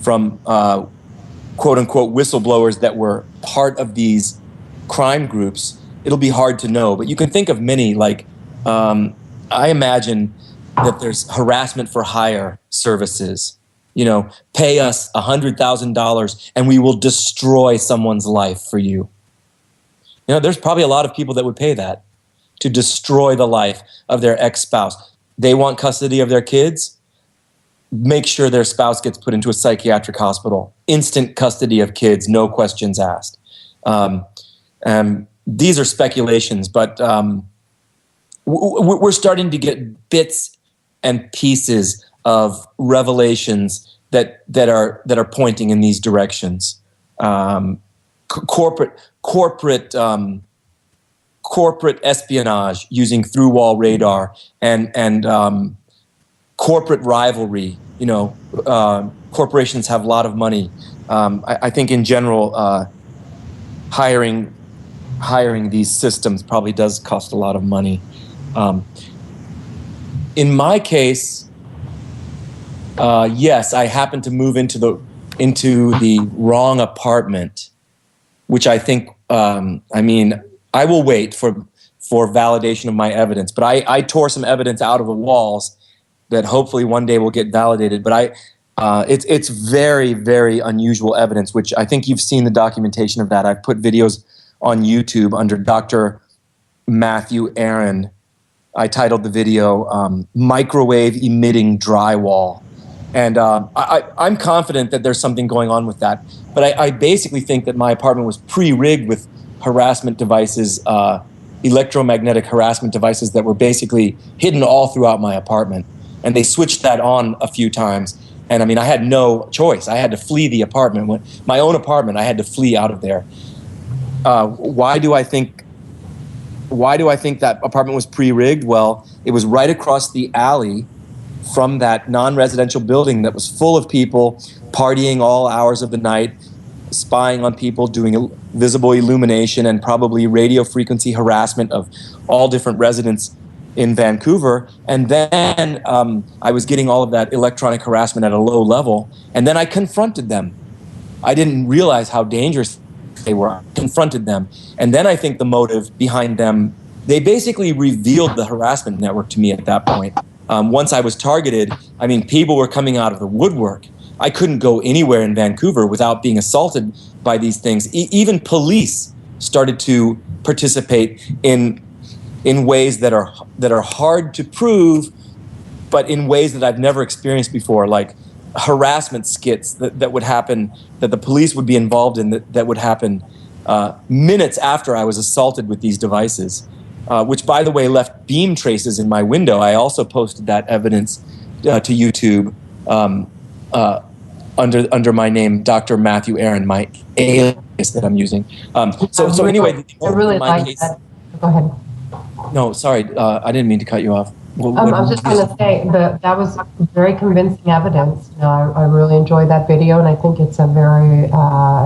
quote unquote whistleblowers that were part of these crime groups, it'll be hard to know. But you can think of many, like I imagine that there's harassment for hire services pay us $100,000 and we will destroy someone's life for you. There's probably a lot of people that would pay that to destroy the life of their ex-spouse. They want custody of their kids. Make sure their spouse gets put into a psychiatric hospital. Instant custody of kids, no questions asked. These are speculations, but we're starting to get bits and pieces of revelations that are pointing in these directions. Corporate espionage using through-wall radar and corporate rivalry. Corporations have a lot of money. I think in general, hiring these systems probably does cost a lot of money. In my case, yes, I happened to move into the wrong apartment, which I think, I will wait for validation of my evidence. But I tore some evidence out of the walls that hopefully one day will get validated. But it's very, very unusual evidence, which I think you've seen the documentation of that. I've put videos on YouTube under Dr. Matthew Aaron. I titled the video Microwave Emitting Drywall. And I'm confident that there's something going on with that. But I basically think that my apartment was pre-rigged with harassment devices, electromagnetic harassment devices that were basically hidden all throughout my apartment. And they switched that on a few times. And I had no choice. I had to flee the apartment. My own apartment, I had to flee out of there. Why do I think that apartment was pre-rigged? Well, it was right across the alley from that non-residential building that was full of people partying all hours of the night, spying on people, doing visible illumination and probably radio frequency harassment of all different residents in Vancouver. And then I was getting all of that electronic harassment at a low level. And then I confronted them. I didn't realize how dangerous they were. I confronted them. And then I think the motive behind them, they basically revealed the harassment network to me at that point. Once I was targeted, people were coming out of the woodwork. I couldn't go anywhere in Vancouver without being assaulted by these things. Even police started to participate in ways that are hard to prove, but in ways that I've never experienced before, like harassment skits that would happen, that the police would be involved in, that would happen minutes after I was assaulted with these devices, which, by the way, left beam traces in my window. I also posted that evidence to YouTube under my name, Dr. Matthew Aaron, my alias that I'm using. So anyway, I really like that. Go ahead. No, sorry, I didn't mean to cut you off. I was just going to say that was very convincing evidence. I really enjoyed that video, and I think it's a very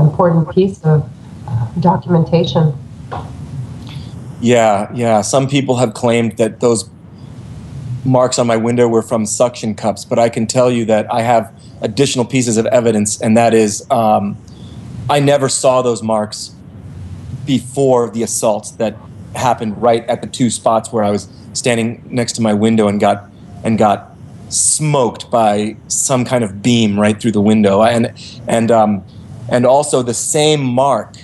important piece of documentation. Yeah. Some people have claimed that those marks on my window were from suction cups, but I can tell you that I have additional pieces of evidence, and that is I never saw those marks before the assaults that happened right at the two spots where I was standing next to my window and got smoked by some kind of beam right through the window, and also the same mark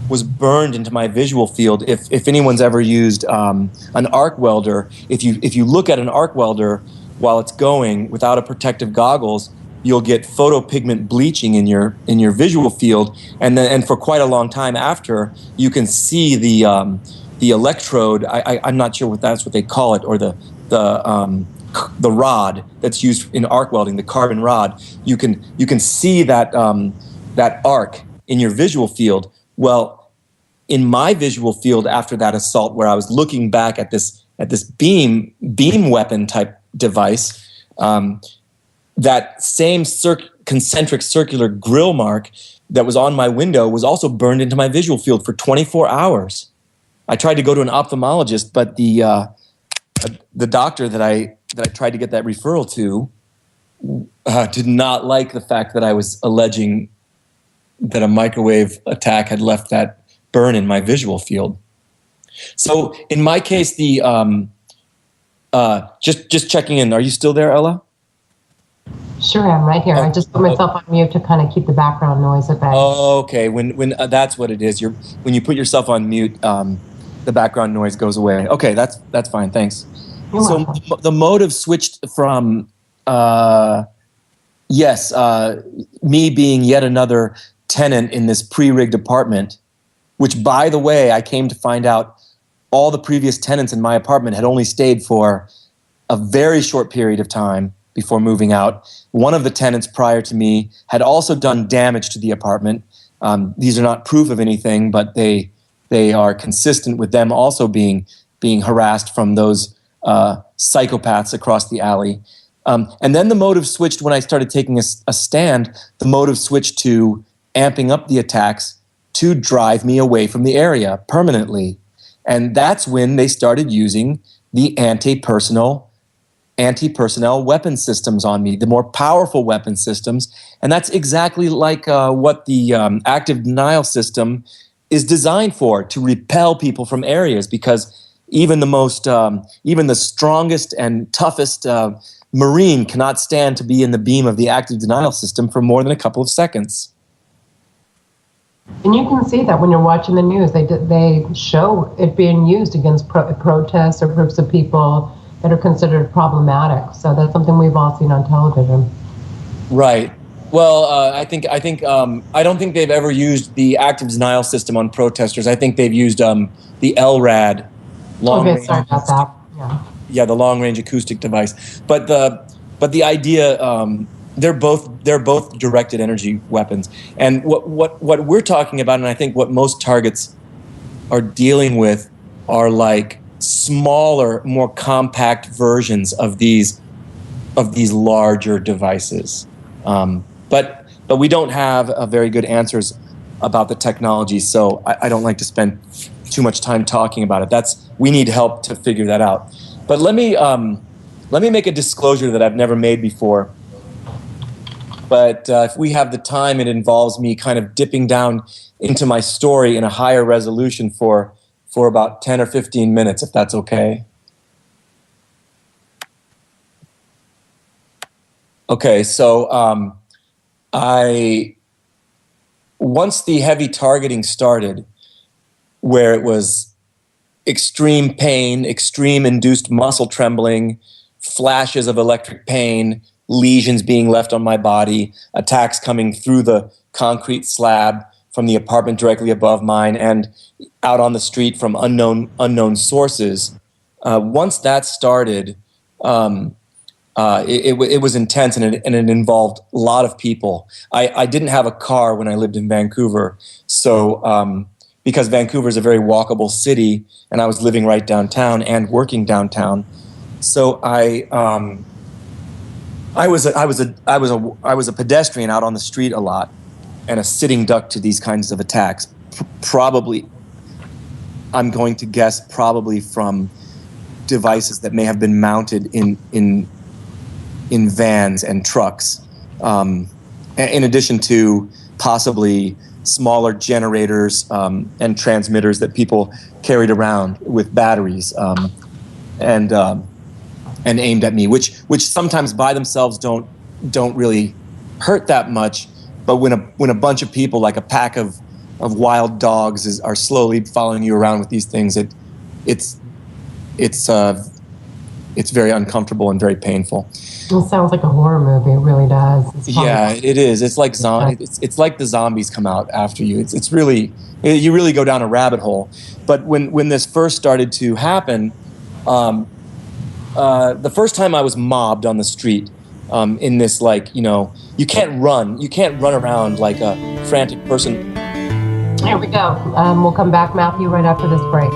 was burned into my visual field. If anyone's ever used an arc welder, if you look at an arc welder while it's going without a protective goggles, you'll get photopigment bleaching in your visual field, and for quite a long time after, you can see the electrode. I'm not sure that's what they call it, or the rod that's used in arc welding, the carbon rod. You can see that arc in your visual field. Well, in my visual field after that assault, where I was looking back at this beam weapon type device, that same concentric circular grill mark that was on my window was also burned into my visual field for 24 hours. I tried to go to an ophthalmologist, but the doctor that I tried to get that referral to did not like the fact that I was alleging that a microwave attack had left that burn in my visual field. So in my case, just checking in. Are you still there, Ella? Sure, I'm right here. I just put myself on mute to kind of keep the background noise at bay. Oh, okay. When that's what it is. When you put yourself on mute, the background noise goes away. Okay, that's fine. Thanks. You're welcome. The motive switched from me being yet another tenant in this pre-rigged apartment, which, by the way, I came to find out all the previous tenants in my apartment had only stayed for a very short period of time before moving out. One of the tenants prior to me had also done damage to the apartment. These are not proof of anything, but they are consistent with them also being harassed from those psychopaths across the alley. And then the motive switched when I started taking a stand. The motive switched to amping up the attacks to drive me away from the area permanently. And that's when they started using the anti-personnel weapon systems on me, the more powerful weapon systems. And that's exactly like what the active denial system is designed for, to repel people from areas, because even the strongest and toughest Marine cannot stand to be in the beam of the active denial system for more than a couple of seconds. And you can see that when you're watching the news. They show it being used against protests or groups of people that are considered problematic. So that's something we've all seen on television. Right. Well, I don't think they've ever used the active denial system on protesters. I think they've used the LRAD, Okay, sorry about that. Yeah. Yeah, the long range acoustic device. But the idea, they're both directed energy weapons. And what we're talking about, and I think what most targets are dealing with, are like smaller, more compact versions of these larger devices. But we don't have very good answers about the technology, so I don't like to spend too much time talking about it. We need help to figure that out. But let me make a disclosure that I've never made before. But if we have the time, it involves me kind of dipping down into my story in a higher resolution for about 10 or 15 minutes, if that's okay. Okay, so once the heavy targeting started, where it was extreme pain, extreme induced muscle trembling, flashes of electric pain, lesions being left on my body, attacks coming through the concrete slab from the apartment directly above mine and out on the street from unknown sources. Once that started, it was intense, and it involved a lot of people. I didn't have a car when I lived in Vancouver, so because Vancouver is a very walkable city, and I was living right downtown and working downtown, so I was a pedestrian out on the street a lot, and a sitting duck to these kinds of attacks. Probably, I'm going to guess, probably from devices that may have been mounted in vans and trucks, in addition to possibly smaller generators and transmitters that people carried around with batteries and aimed at me, which sometimes by themselves don't really hurt that much, but when a bunch of people, like a pack of wild dogs, are slowly following you around with these things, it's very uncomfortable and very painful. It sounds like a horror movie. It really does. Yeah, it is. It's like it's like the zombies come out after you. It's really, you really go down a rabbit hole. But when this first started to happen, the first time I was mobbed on the street, in this, like, you can't run around like a frantic person. Here we go. We'll come back, Matthew, right after this break.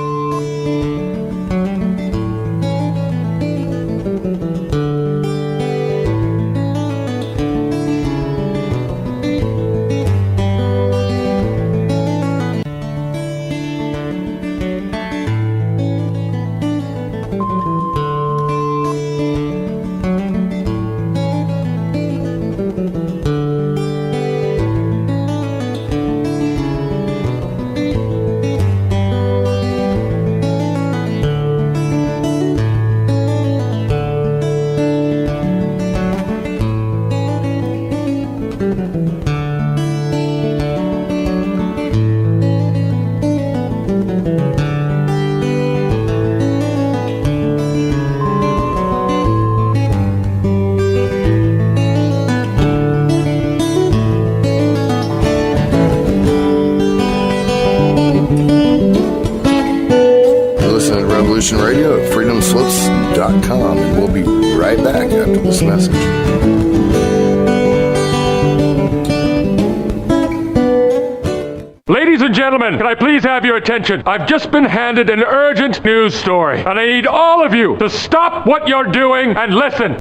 Revolution Radio at freedomslips.com, and we'll be right back after this message. Ladies and gentlemen, can I please have your attention? I've just been handed an urgent news story, and I need all of you to stop what you're doing and listen.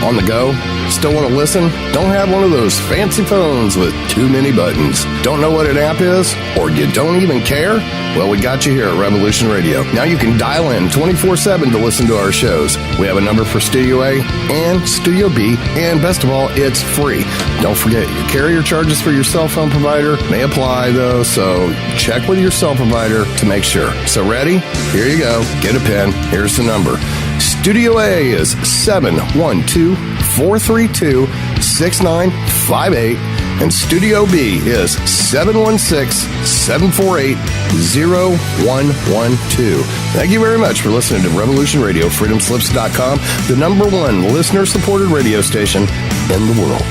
On the go? Still want to listen? Don't have one of those fancy phones with too many buttons? Don't know what an app is? Or you don't even care? Well, we got you here at Revolution Radio. Now you can dial in 24/7 to listen to our shows. We have a number for Studio A and Studio B, and best of all, it's free. Don't forget, your carrier charges for your cell phone provider may apply, though, so check with your cell provider to make sure. So ready? Here you go. Get a pen. Here's the number. Studio A is 712-432-6958, and Studio B is 716-748-0112. Thank you very much for listening to Revolution Radio, freedomslips.com, the number one listener-supported radio station in the world.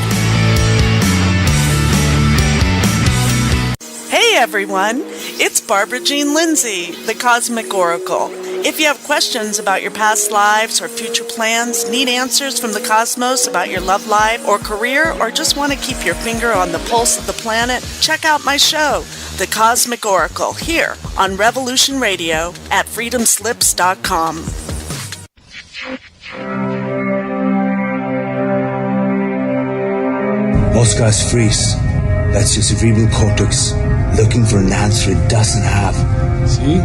Hey everyone, it's Barbara Jean Lindsay, the Cosmic Oracle. If you have questions about your past lives or future plans, need answers from the cosmos about your love life or career, or just want to keep your finger on the pulse of the planet, check out my show, The Cosmic Oracle, here on Revolution Radio at freedomslips.com. Most guys freeze. That's your cerebral cortex looking for an answer it doesn't have. See?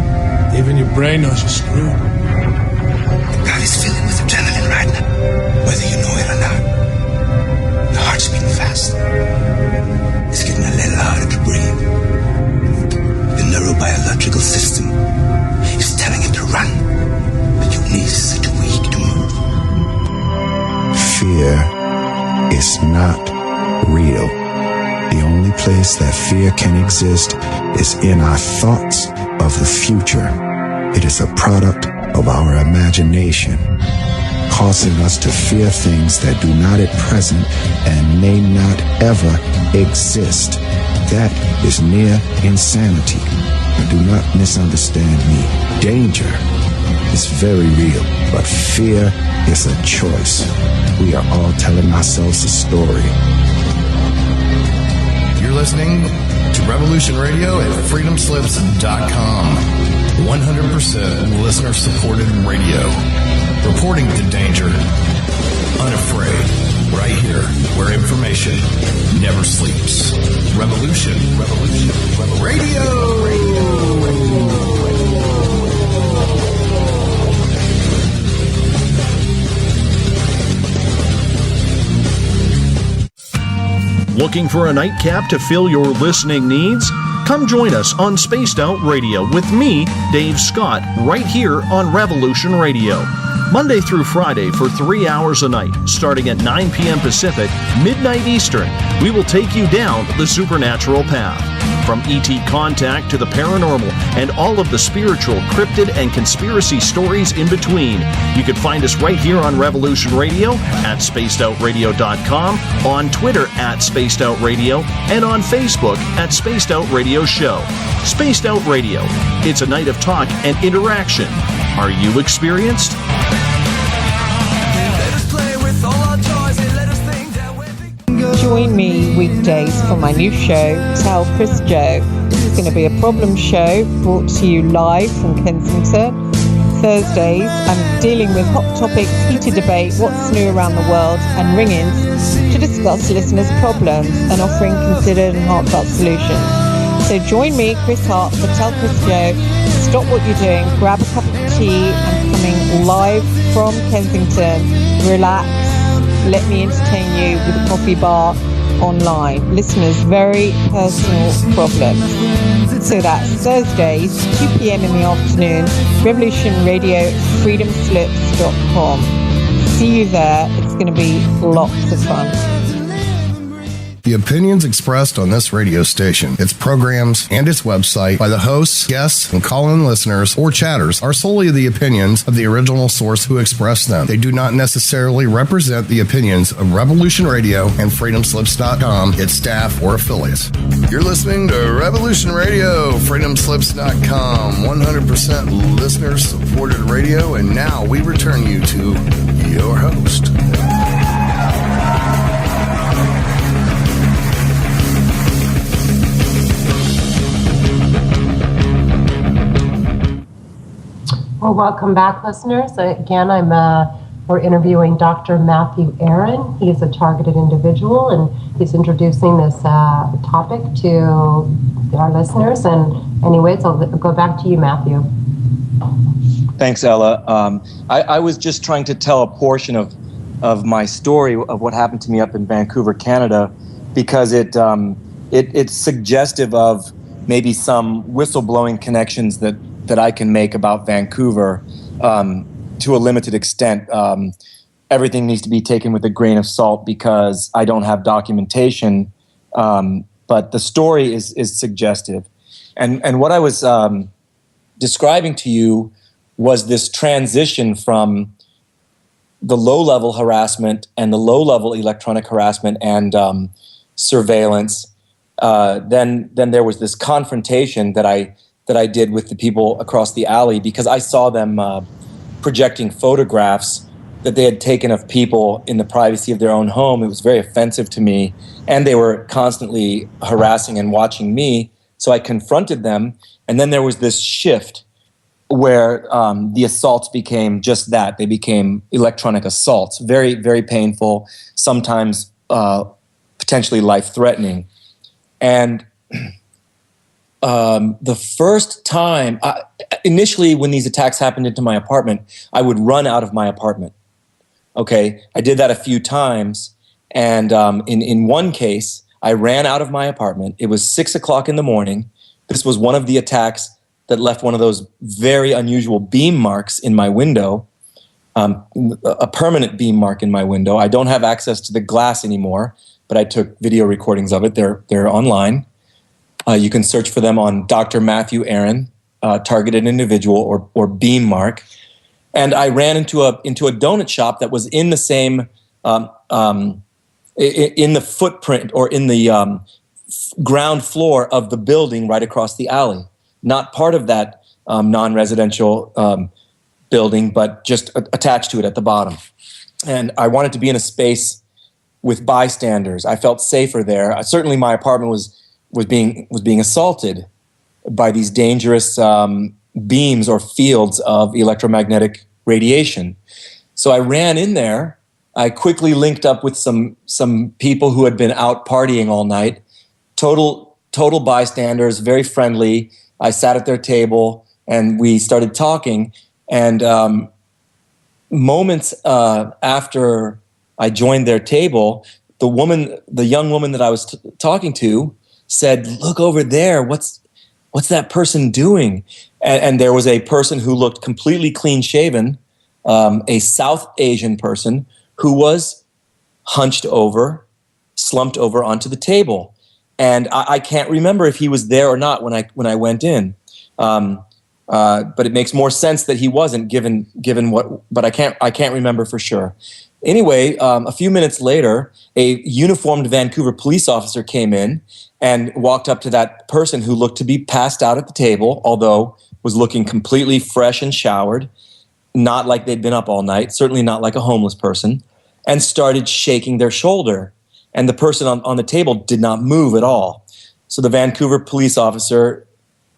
Even your brain knows you're screwed. The body's filling with adrenaline right now, whether you know it or not. Your heart's beating fast. It's getting a little harder to breathe. The neurobiological system is telling it to run, but your knees are too weak to move. Fear is not real. The only place that fear can exist is in our thoughts of the future. It is a product of our imagination, causing us to fear things that do not at present and may not ever exist. That is near insanity. Do not misunderstand me. Danger is very real, but fear is a choice. We are all telling ourselves a story. You're listening to Revolution Radio at freedomslips.com. 100% listener-supported radio. Reporting to danger. Unafraid. Right here, where information never sleeps. Revolution. Radio. Looking for a nightcap to fill your listening needs? Come join us on Spaced Out Radio with me, Dave Scott, right here on Revolution Radio. Monday through Friday for 3 hours a night, starting at 9 p.m. Pacific, midnight Eastern, we will take you down the supernatural path. From ET contact to the paranormal and all of the spiritual, cryptid, and conspiracy stories in between. You can find us right here on Revolution Radio at spacedoutradio.com, on Twitter at spacedoutradio, and on Facebook at Spaced Out Radio Show. Spaced Out Radio. It's a night of talk and interaction. Are you experienced? Join me weekdays for my new show, Tell Chris Joe. This is going to be a problem show brought to you live from Kensington. Thursdays, I'm dealing with hot topics, heated debate, what's new around the world, and ring-ins to discuss listeners' problems and offering considered and heartfelt solutions. So join me, Chris Hart, for Tell Chris Joe. Stop what you're doing, grab a cup of tea. I'm coming live from Kensington. Relax. Let me entertain you with a coffee bar online. Listeners' very personal problems. So that's Thursdays, 2 p.m. in the afternoon, Revolution Radio, freedomslips.com. See you there. It's going to be lots of fun. The opinions expressed on this radio station, its programs, and its website by the hosts, guests, and call-in listeners or chatters are solely the opinions of the original source who expressed them. They do not necessarily represent the opinions of Revolution Radio and freedomslips.com, its staff, or affiliates. You're listening to Revolution Radio, freedomslips.com, 100% listener-supported radio, and now we return you to your host. Well, welcome back, listeners. Again, we're interviewing Dr. Matthew Aaron. He is a targeted individual, and he's introducing this topic to our listeners. And anyways, I'll go back to you, Matthew. Thanks, Ella. I was just trying to tell a portion of my story of what happened to me up in Vancouver, Canada, because it's suggestive of maybe some whistleblowing connections that I can make about Vancouver to a limited extent. Everything needs to be taken with a grain of salt because I don't have documentation, but the story is suggestive. And what I was describing to you was this transition from the low-level harassment and the low-level electronic harassment and surveillance. Then there was this confrontation that I did with the people across the alley because I saw them projecting photographs that they had taken of people in the privacy of their own home. It was very offensive to me, and they were constantly harassing and watching me. So I confronted them, and then there was this shift where the assaults became just that. They became electronic assaults, very, very painful, sometimes potentially life-threatening. And the first time, initially when these attacks happened into my apartment, I would run out of my apartment. Okay, I did that a few times, and in one case, I ran out of my apartment. It was 6 o'clock in the morning. This was one of the attacks that left one of those very unusual beam marks in my window, a permanent beam mark in my window. I don't have access to the glass anymore, but I took video recordings of it. They're online. You can search for them on Dr. Matthew Aaron, targeted individual, or beam mark. And I ran into a donut shop that was in the same in the footprint or in the ground floor of the building right across the alley. Not part of that non-residential building, but just attached to it at the bottom. And I wanted to be in a space with bystanders. I felt safer there. Certainly, my apartment was being assaulted by these dangerous beams or fields of electromagnetic radiation. So I ran in there. I quickly linked up with some people who had been out partying all night. Total bystanders, very friendly. I sat at their table and we started talking. And moments after I joined their table, the young woman that I was talking to said, "Look over there. What's that person doing?" And there was a person who looked completely clean shaven, a South Asian person who was hunched over, slumped over onto the table. And I can't remember if he was there or not when I went in. But it makes more sense that he wasn't given what. But I can't remember for sure. Anyway, a few minutes later, a uniformed Vancouver police officer came in and walked up to that person who looked to be passed out at the table, although was looking completely fresh and showered, not like they'd been up all night, certainly not like a homeless person, and started shaking their shoulder. And the person on the table did not move at all. So the Vancouver police officer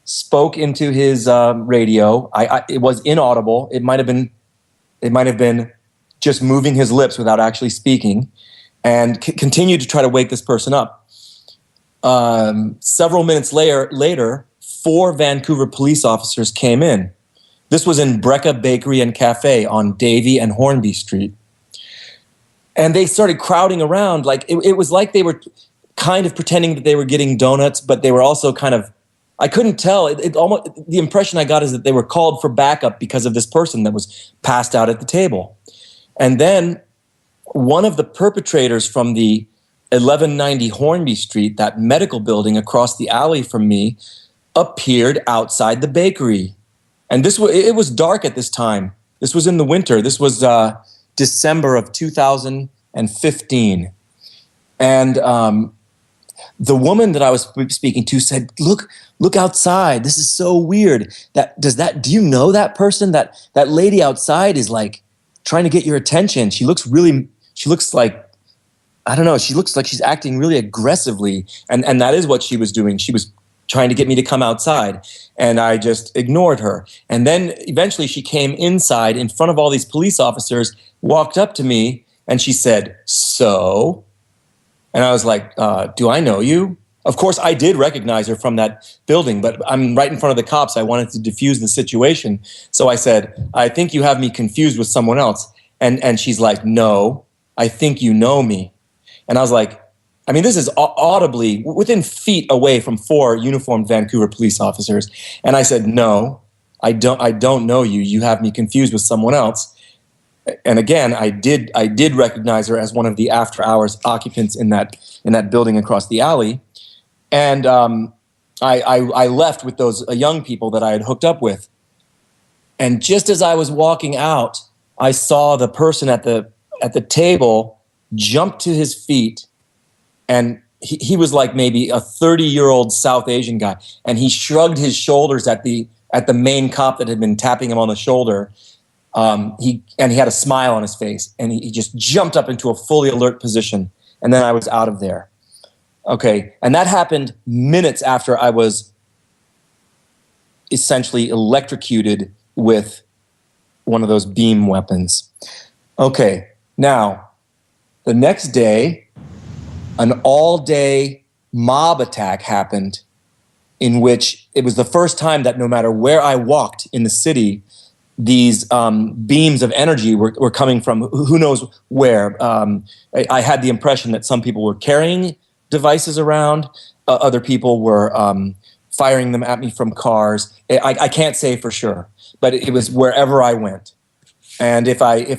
spoke into his radio. It was inaudible. It might have been just moving his lips without actually speaking, and continued to try to wake this person up. Several minutes later, 4 Vancouver police officers came in. This was in Brecca Bakery and Cafe on Davie and Hornby Street. And they started crowding around. Like it was like they were kind of pretending that they were getting donuts, but they were also kind of, I couldn't tell. It almost, the impression I got is that they were called for backup because of this person that was passed out at the table. And then one of the perpetrators from the 1190 Hornby Street, that medical building across the alley from me, appeared outside the bakery. And it was dark at this time. This was in the winter. This was December of 2015. And the woman that I was speaking to said, look outside. This is so weird. Do you know that person? That lady outside is like trying to get your attention. She looks like, I don't know, she looks like she's acting really aggressively. And that is what she was doing. She was trying to get me to come outside. And I just ignored her. And then eventually she came inside in front of all these police officers, walked up to me, and she said, "So?" And I was like, do I know you? Of course, I did recognize her from that building, but I'm right in front of the cops. I wanted to diffuse the situation. So I said, "I think you have me confused with someone else." And she's like, "No, I think you know me." And I was like, I mean, this is audibly within feet away from 4 uniformed Vancouver police officers. And I said, "No, I don't know you. You have me confused with someone else." And again, I did recognize her as one of the after hours occupants in that building across the alley. And I left with those young people that I had hooked up with. And just as I was walking out, I saw the person at the table jump to his feet. And he was like maybe a 30-year-old South Asian guy. And he shrugged his shoulders at the main cop that had been tapping him on the shoulder. He had a smile on his face, and he just jumped up into a fully alert position. And then I was out of there. Okay, and that happened minutes after I was essentially electrocuted with one of those beam weapons. Okay, now, the next day, an all-day mob attack happened in which it was the first time that no matter where I walked in the city, these beams of energy were coming from who knows where. I had the impression that some people were carrying devices around, other people were firing them at me from cars. I can't say for sure, but it was wherever I went. And if I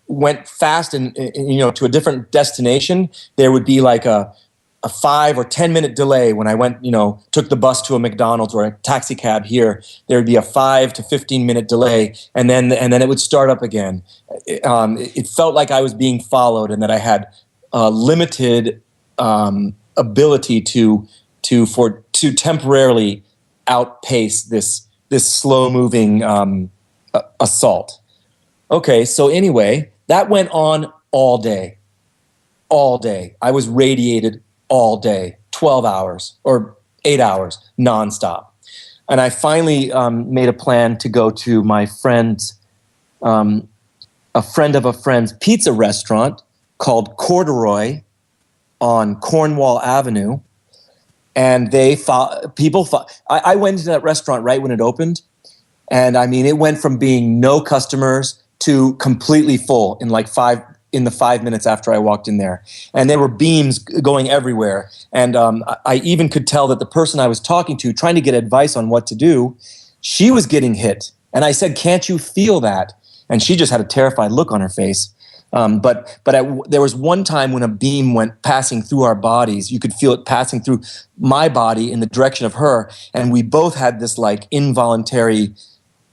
went fast and to a different destination, there would be like a 5 or 10 minute delay when I went, took the bus to a McDonald's or a taxi cab here. There would be a 5 to 15 minute delay, and then it would start up again. It felt like I was being followed, and that I had limited ability to temporarily outpace this slow moving assault. Okay, so anyway, that went on all day. All day. I was radiated all day, 12 hours or 8 hours, nonstop. And I finally made a plan to go to my friend's, a friend of a friend's pizza restaurant called Corduroy on Cornwall Avenue. And I went into that restaurant right when it opened. And I mean, it went from being no customers to completely full in the 5 minutes after I walked in there. And there were beams going everywhere. And I even could tell that the person I was talking to, trying to get advice on what to do, she was getting hit. And I said, "Can't you feel that?" And she just had a terrified look on her face. There was one time when a beam went passing through our bodies. You could feel it passing through my body in the direction of her. And we both had this like involuntary,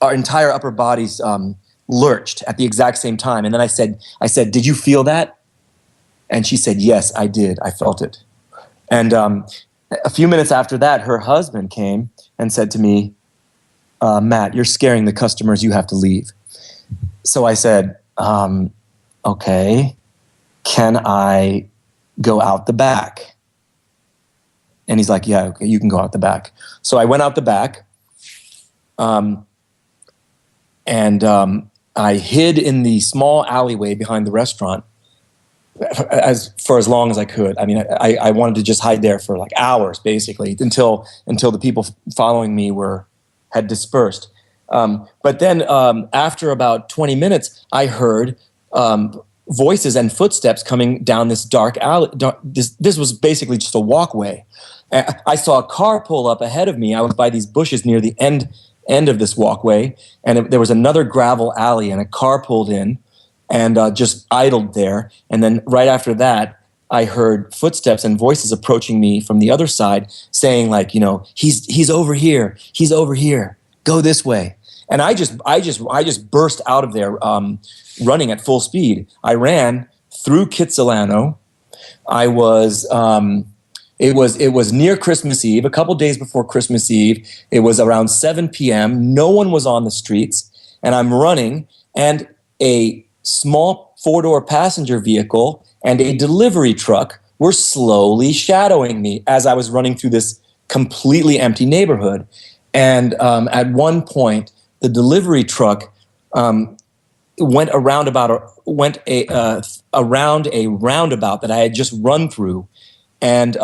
our entire upper bodies lurched at the exact same time. And then I said, "Did you feel that?" And she said, "Yes, I did. I felt it." And a few minutes after that, her husband came and said to me, "Matt, you're scaring the customers. You have to leave." So I said, "Okay, can I go out the back?" And he's like, "Yeah, okay, you can go out the back." So I went out the back, and I hid in the small alleyway behind the restaurant for as long as I could. I mean, I wanted to just hide there for like hours, basically, until the people following me had dispersed. But then after about 20 minutes, I heard voices and footsteps coming down this dark alley. This was basically just a walkway. I saw a car pull up ahead of me. I was by these bushes near the end of this walkway, and there was another gravel alley, and a car pulled in, and just idled there. And then right after that, I heard footsteps and voices approaching me from the other side saying, like, he's over here. He's over here. Go this way. And I just burst out of there, running at full speed. I ran through Kitsilano. I was, it was near Christmas Eve, a couple days before Christmas Eve. It was around 7 p.m. No one was on the streets, and I'm running, and a small 4-door passenger vehicle and a delivery truck were slowly shadowing me as I was running through this completely empty neighborhood. And at one point, the delivery truck went around a roundabout that I had just run through, and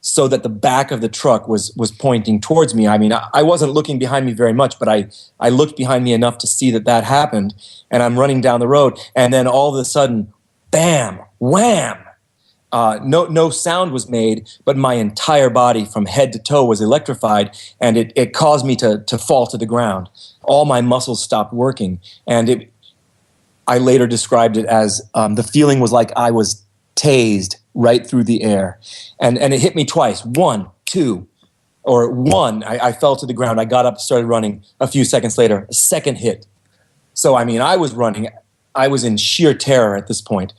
so that the back of the truck was pointing towards me. I mean, I wasn't looking behind me very much, but I looked behind me enough to see that happened, and I'm running down the road, and then all of a sudden, bam, wham! No sound was made, but my entire body from head to toe was electrified, and it caused me to fall to the ground. All my muscles stopped working, and I later described it as the feeling was like I was tased right through the air. And it hit me twice. One, two, or one, I fell to the ground. I got up, started running. A few seconds later, a second hit. So, I mean, I was running. I was in sheer terror at this point.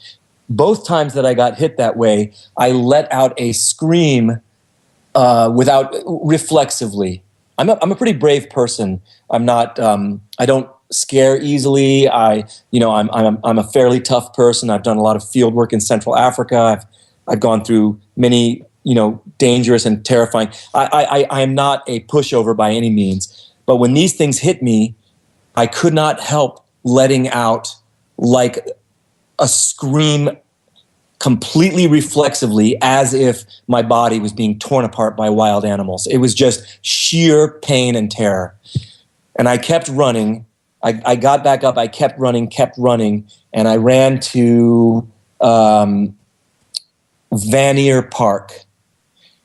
Both times that I got hit that way, I let out a scream reflexively. I'm a pretty brave person. I'm not. I don't scare easily. I'm a fairly tough person. I've done a lot of field work in Central Africa. I've gone through many dangerous and terrifying. I am not a pushover by any means. But when these things hit me, I could not help letting out like a scream completely reflexively, as if my body was being torn apart by wild animals. It was just sheer pain and terror. And I kept running. I got back up. I kept running, and I ran to Vanier Park.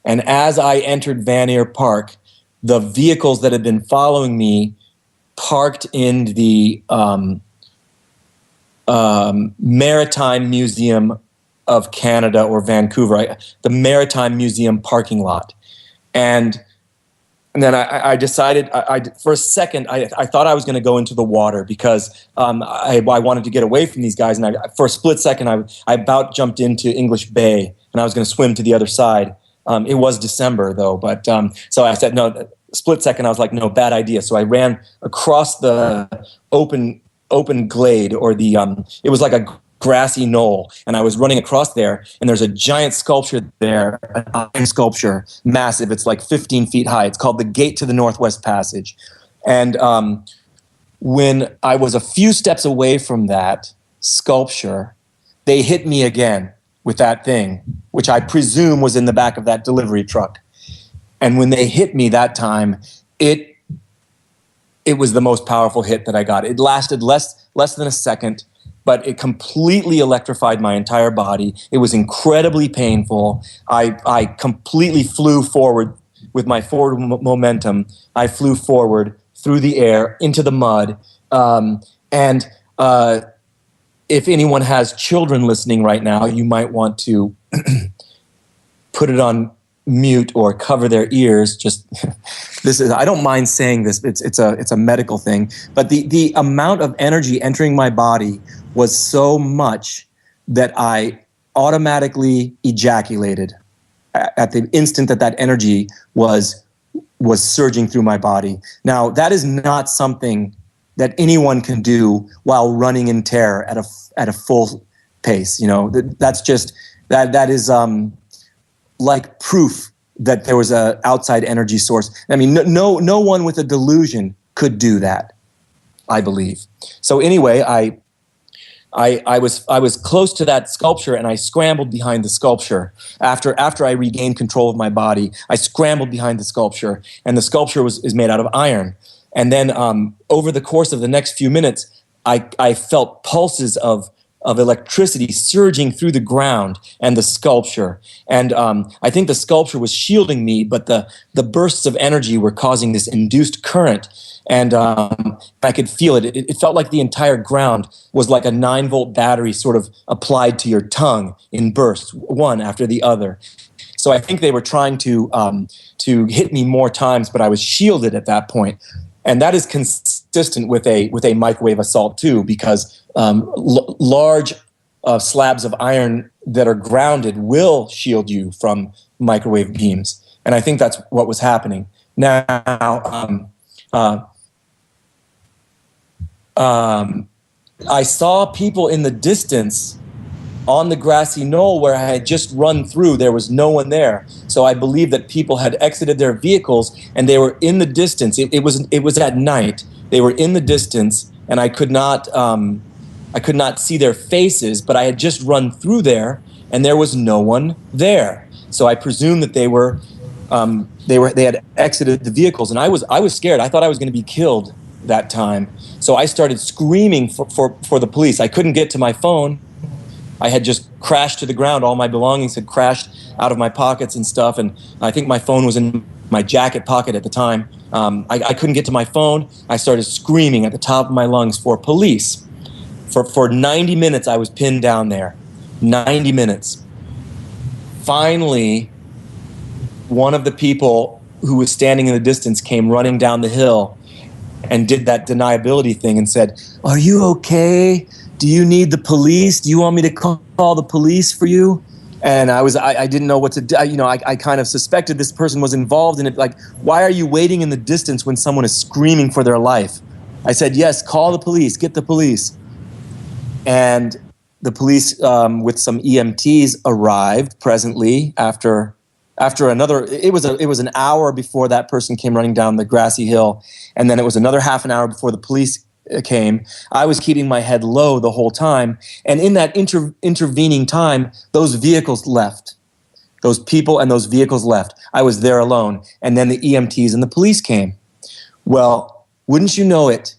And as I entered Vanier Park, the vehicles that had been following me parked in the Maritime Museum of Canada, or Vancouver, the Maritime Museum parking lot. And then I decided, for a second, I thought I was going to go into the water because I wanted to get away from these guys. And for a split second, I about jumped into English Bay, and I was going to swim to the other side. It was December, though. But so I said, no, split second, I was like, no, bad idea. So I ran across the open glade, or it was like a grassy knoll, and I was running across there, and there's a giant sculpture there, an iron sculpture, massive. It's like 15 feet high. It's called the Gate to the Northwest Passage. And when I was a few steps away from that sculpture, they hit me again with that thing, which I presume was in the back of that delivery truck. And when they hit me that time, it was the most powerful hit that I got. It lasted less than a second, but it completely electrified my entire body. It was incredibly painful. I completely flew forward with my forward momentum. I flew forward through the air into the mud. And if anyone has children listening right now, you might want to put it on mute or cover their ears. Just I don't mind saying this. It's a medical thing, but the amount of energy entering my body was so much that I automatically ejaculated at the instant that energy was surging through my body. Now, that is not something that anyone can do while running in terror at a full pace. That's just that is like proof that there was a outside energy source. I mean, no one with a delusion could do that, I believe. So anyway, I was close to that sculpture, and I scrambled behind the sculpture. After I regained control of my body, I scrambled behind the sculpture, and the sculpture is made out of iron. And then over the course of the next few minutes, I felt pulses of of electricity surging through the ground and the sculpture. And I think the sculpture was shielding me, but the bursts of energy were causing this induced current. And I could feel it. It felt like the entire ground was like a 9-volt battery sort of applied to your tongue in bursts, one after the other. So I think they were trying to hit me more times, but I was shielded at that point. And that is consistent with a microwave assault too, because large slabs of iron that are grounded will shield you from microwave beams. And I think that's what was happening. Now, I saw people in the distance on the grassy knoll where I had just run through. There was no one there. So I believe that people had exited their vehicles and they were in the distance. It was at night. They were in the distance, and I could not see their faces, but I had just run through there and there was no one there. So I presume that they had exited the vehicles, and I was scared. I thought I was going to be killed that time. So I started screaming for the police. I couldn't get to my phone. I had just crashed to the ground. All my belongings had crashed out of my pockets and stuff. And I think my phone was in my jacket pocket at the time. I couldn't get to my phone. I started screaming at the top of my lungs for police. For 90 minutes, I was pinned down there. 90 minutes. Finally, one of the people who was standing in the distance came running down the hill and did that deniability thing and said, "Are you okay? Do you need the police? Do you want me to call the police for you?" And I didn't know what to do. I kind of suspected this person was involved in it. Like, why are you waiting in the distance when someone is screaming for their life? I said, "Yes, call the police, get the police." And the police with some EMTs arrived presently after another. It was an hour before that person came running down the grassy hill. And then it was another half an hour before the police came. I was keeping my head low the whole time. And in that intervening time, those vehicles left. Those people and those vehicles left. I was there alone. And then the EMTs and the police came. Well, wouldn't you know it,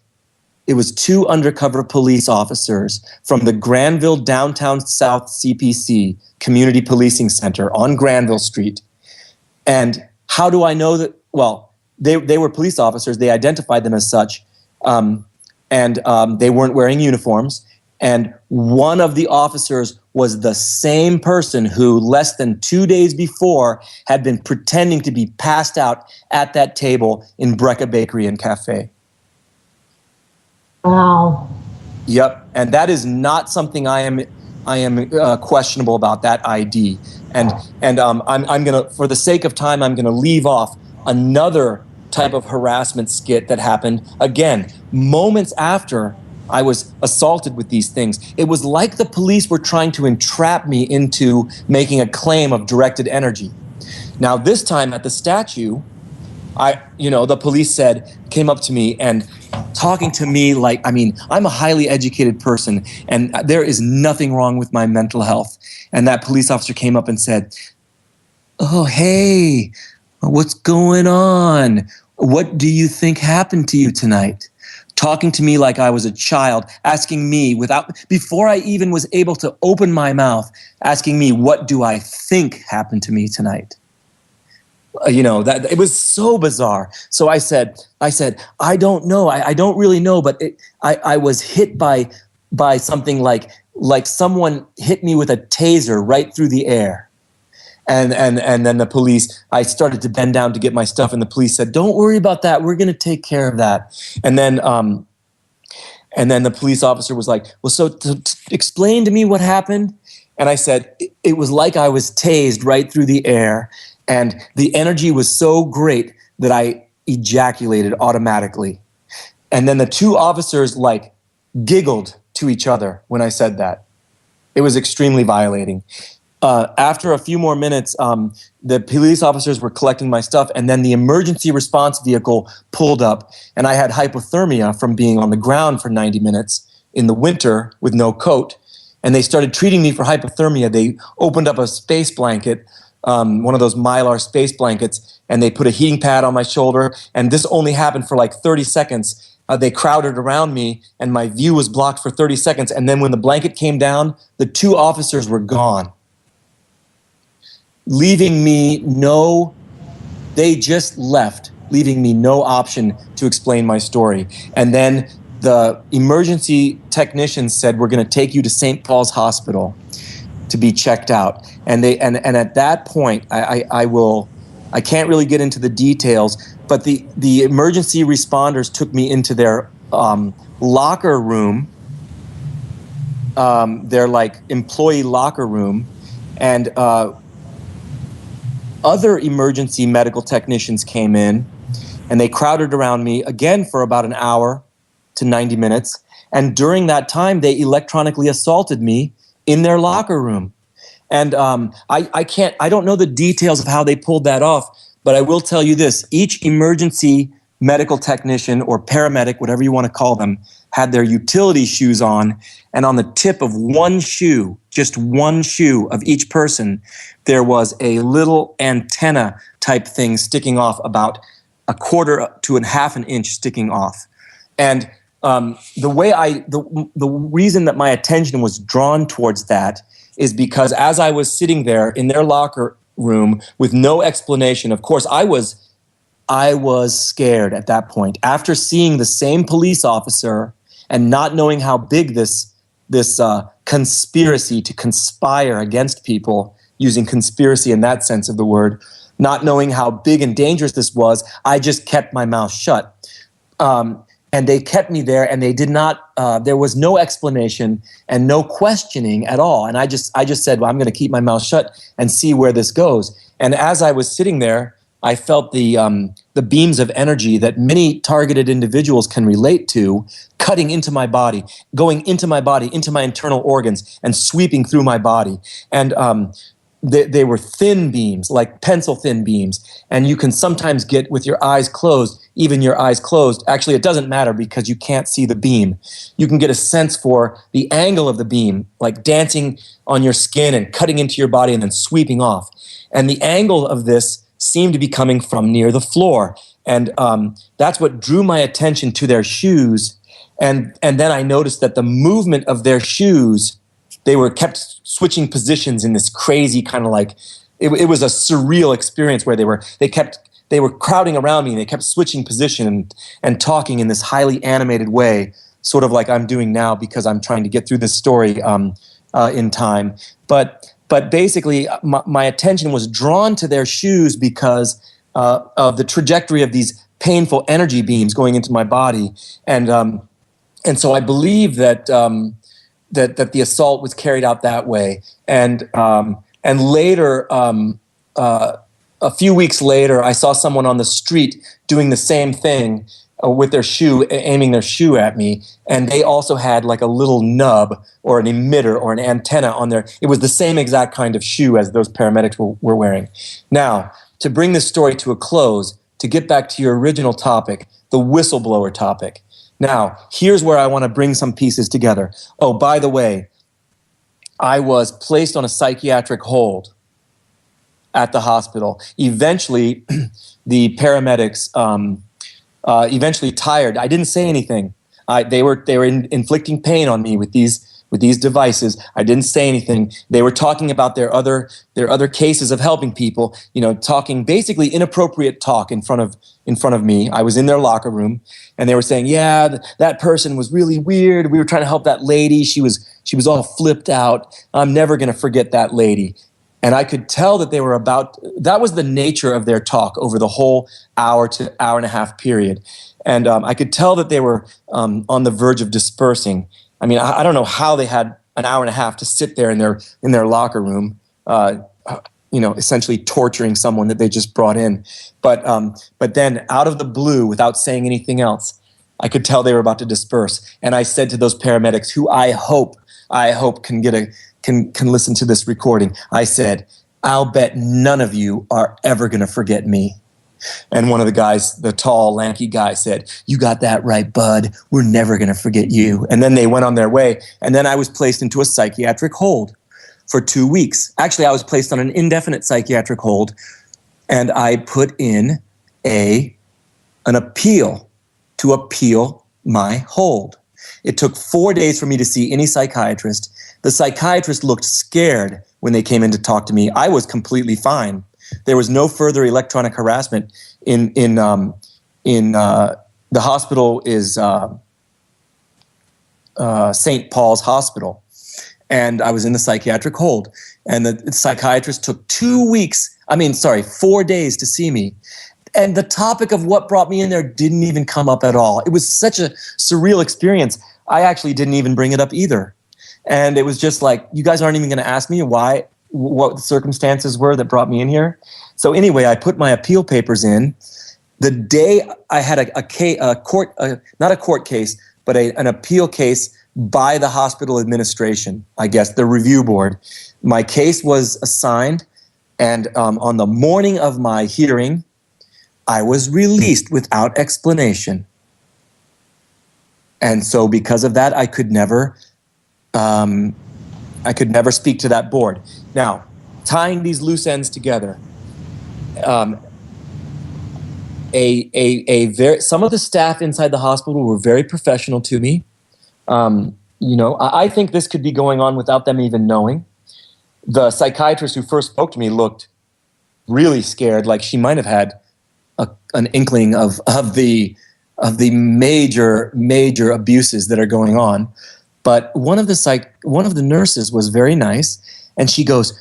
it was 2 undercover police officers from the Granville Downtown South CPC, Community Policing Center on Granville Street. And how do I know that? Well, they were police officers. They identified them as such. And they weren't wearing uniforms. And one of the officers was the same person who less than 2 days before had been pretending to be passed out at that table in Brecca Bakery and Cafe. Wow. Yep. And that is not something I am questionable about, that ID. And I'm gonna, for the sake of time, I'm gonna leave off another type of harassment skit that happened again moments after I was assaulted with these things. It was like the police were trying to entrap me into making a claim of directed energy. Now this time at the statue, the police came up to me and talking to me like, I'm a highly educated person and there is nothing wrong with my mental health. And that police officer came up and said, "Oh, hey, what's going on? What do you think happened to you tonight?" Talking to me like I was a child, asking me before I even was able to open my mouth, asking me, what do I think happened to me tonight? That it was so bizarre. So I said, I don't know. I don't really know, but I was hit by something like someone hit me with a taser right through the air. And then the police, I started to bend down to get my stuff, and the police said, "Don't worry about that. We're going to take care of that." And then the police officer was like, "Well, so explain to me what happened." And I said, it was like I was tased right through the air, and the energy was so great that I ejaculated automatically. And then the 2 officers giggled to each other when I said that. It was extremely violating. After a few more minutes, the police officers were collecting my stuff, and then the emergency response vehicle pulled up, and I had hypothermia from being on the ground for 90 minutes in the winter with no coat, and they started treating me for hypothermia. They opened up a space blanket, one of those Mylar space blankets, and they put a heating pad on my shoulder, and this only happened for 30 seconds, they crowded around me, and my view was blocked for 30 seconds. And then when the blanket came down, the 2 officers were gone, leaving me they just left, leaving me no option to explain my story. And then the emergency technicians said, we're going to take you to St. Paul's Hospital to be checked out. And at that point, I can't really get into the details, but the emergency responders took me into their locker room, their like employee locker room, and other emergency medical technicians came in, and they crowded around me again for about an hour to 90 minutes. And during that time, they electronically assaulted me in their locker room. And I don't know the details of how they pulled that off, but I will tell you this: each emergency medical technician or paramedic, whatever you want to call them, had their utility shoes on, and on the tip of one shoe, just one shoe of each person, there was a little antenna type thing sticking off, about a quarter to a half an inch sticking off. And the reason that my attention was drawn towards that is because as I was sitting there in their locker room with no explanation, of course, I was scared at that point. After seeing the same police officer and not knowing how big this conspiracy to conspire against people, using conspiracy in that sense of the word, not knowing how big and dangerous this was, I just kept my mouth shut. And they kept me there, and they did not, there was no explanation and no questioning at all. And I just said, well, I'm going to keep my mouth shut and see where this goes. And as I was sitting there, I felt the beams of energy that many targeted individuals can relate to cutting into my body, going into my body, into my internal organs, and sweeping through my body. And they were thin beams, like pencil thin beams. And you can sometimes get, with your eyes closed, even your eyes closed, actually it doesn't matter because you can't see the beam. You can get a sense for the angle of the beam, like dancing on your skin and cutting into your body and then sweeping off. And the angle of this seemed to be coming from near the floor. And that's what drew my attention to their shoes. And then I noticed that the movement of their shoes, they were kept switching positions in this crazy kind of like, it was a surreal experience where they were crowding around me, and they kept switching position and talking in this highly animated way, sort of like I'm doing now because I'm trying to get through this story in time. But basically, my attention was drawn to their shoes because of the trajectory of these painful energy beams going into my body, and so I believe that that the assault was carried out that way. And later, a few weeks later, I saw someone on the street doing the same thing with their shoe, aiming their shoe at me. And they also had like a little nub or an emitter or an antenna on there. It was the same exact kind of shoe as those paramedics were wearing. Now, to bring this story to a close, to get back to your original topic, the whistleblower topic. Now, here's where I want to bring some pieces together. Oh, by the way, I was placed on a psychiatric hold at the hospital. Eventually, the paramedics eventually tired. I didn't say anything. They were inflicting pain on me with these devices. I didn't say anything. They were talking about their other cases of helping people, talking basically inappropriate talk in front of me. I was in their locker room, and they were saying, yeah, that person was really weird. We were trying to help that lady. She was all flipped out. I'm never going to forget that lady. And I could tell that they were that was the nature of their talk over the whole hour to hour and a half period. And I could tell that they were on the verge of dispersing. I mean, I don't know how they had an hour and a half to sit there in their locker room, essentially torturing someone that they just brought in. But then out of the blue, without saying anything else, I could tell they were about to disperse. And I said to those paramedics, who I hope can listen to this recording, I said, I'll bet none of you are ever going to forget me. And one of the guys, the tall, lanky guy, said, you got that right, bud. We're never going to forget you. And then they went on their way. And then I was placed into a psychiatric hold for 2 weeks. Actually, I was placed on an indefinite psychiatric hold, and I put in an appeal to appeal my hold. It took 4 days for me to see any psychiatrist. The psychiatrist looked scared when they came in to talk to me. I was completely fine. There was no further electronic harassment in the hospital is St. Paul's Hospital. And I was in the psychiatric hold. And the psychiatrist took 4 days to see me. And the topic of what brought me in there didn't even come up at all. It was such a surreal experience. I actually didn't even bring it up either. And it was just like, you guys aren't even going to ask me what the circumstances were that brought me in here. So anyway, I put my appeal papers in. The day I had not a court case, but an appeal case by the hospital administration, I guess, the review board. My case was assigned, and on the morning of my hearing, I was released without explanation. And so because of that, I could never speak to that board. Now, tying these loose ends together, some of the staff inside the hospital were very professional to me. I think this could be going on without them even knowing. The psychiatrist who first spoke to me looked really scared, like she might have had an inkling of the major abuses that are going on. But one of the nurses was very nice, and she goes,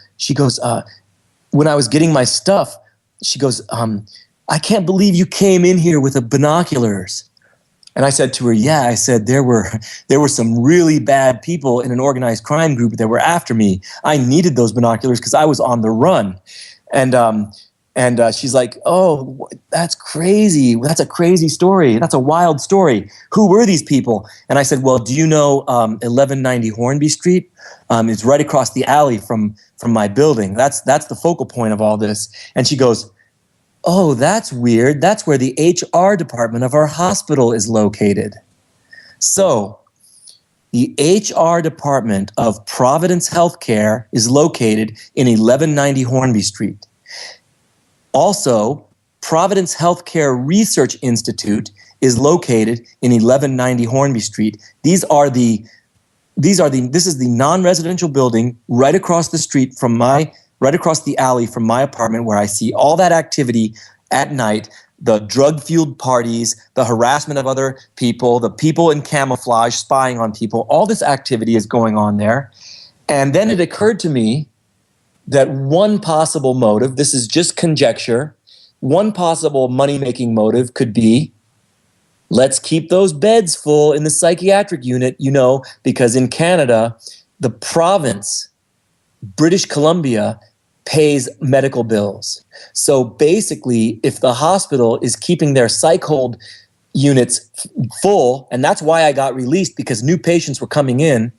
when I was getting my stuff, she goes, I can't believe you came in here with binoculars. And I said to her, yeah, I said, there were some really bad people in an organized crime group that were after me. I needed those binoculars because I was on the run. And she's like, oh, that's crazy. That's a crazy story. That's a wild story. Who were these people? And I said, well, do you know 1190 Hornby Street? It's right across the alley from my building. That's the focal point of all this. And she goes, oh, that's weird. That's where the HR department of our hospital is located. So the HR department of Providence Health Care is located in 1190 Hornby Street. Also, Providence Health Care Research Institute is located in 1190 Hornby Street. This is the non-residential building right across the street right across the alley from my apartment, where I see all that activity at night, the drug-fueled parties, the harassment of other people, the people in camouflage spying on people. All this activity is going on there. And then it occurred to me that one possible motive, this is just conjecture, one possible money-making motive could be, let's keep those beds full in the psychiatric unit, because in Canada, the province, British Columbia, pays medical bills. So basically, if the hospital is keeping their psych hold units full, and that's why I got released, because new patients were coming in,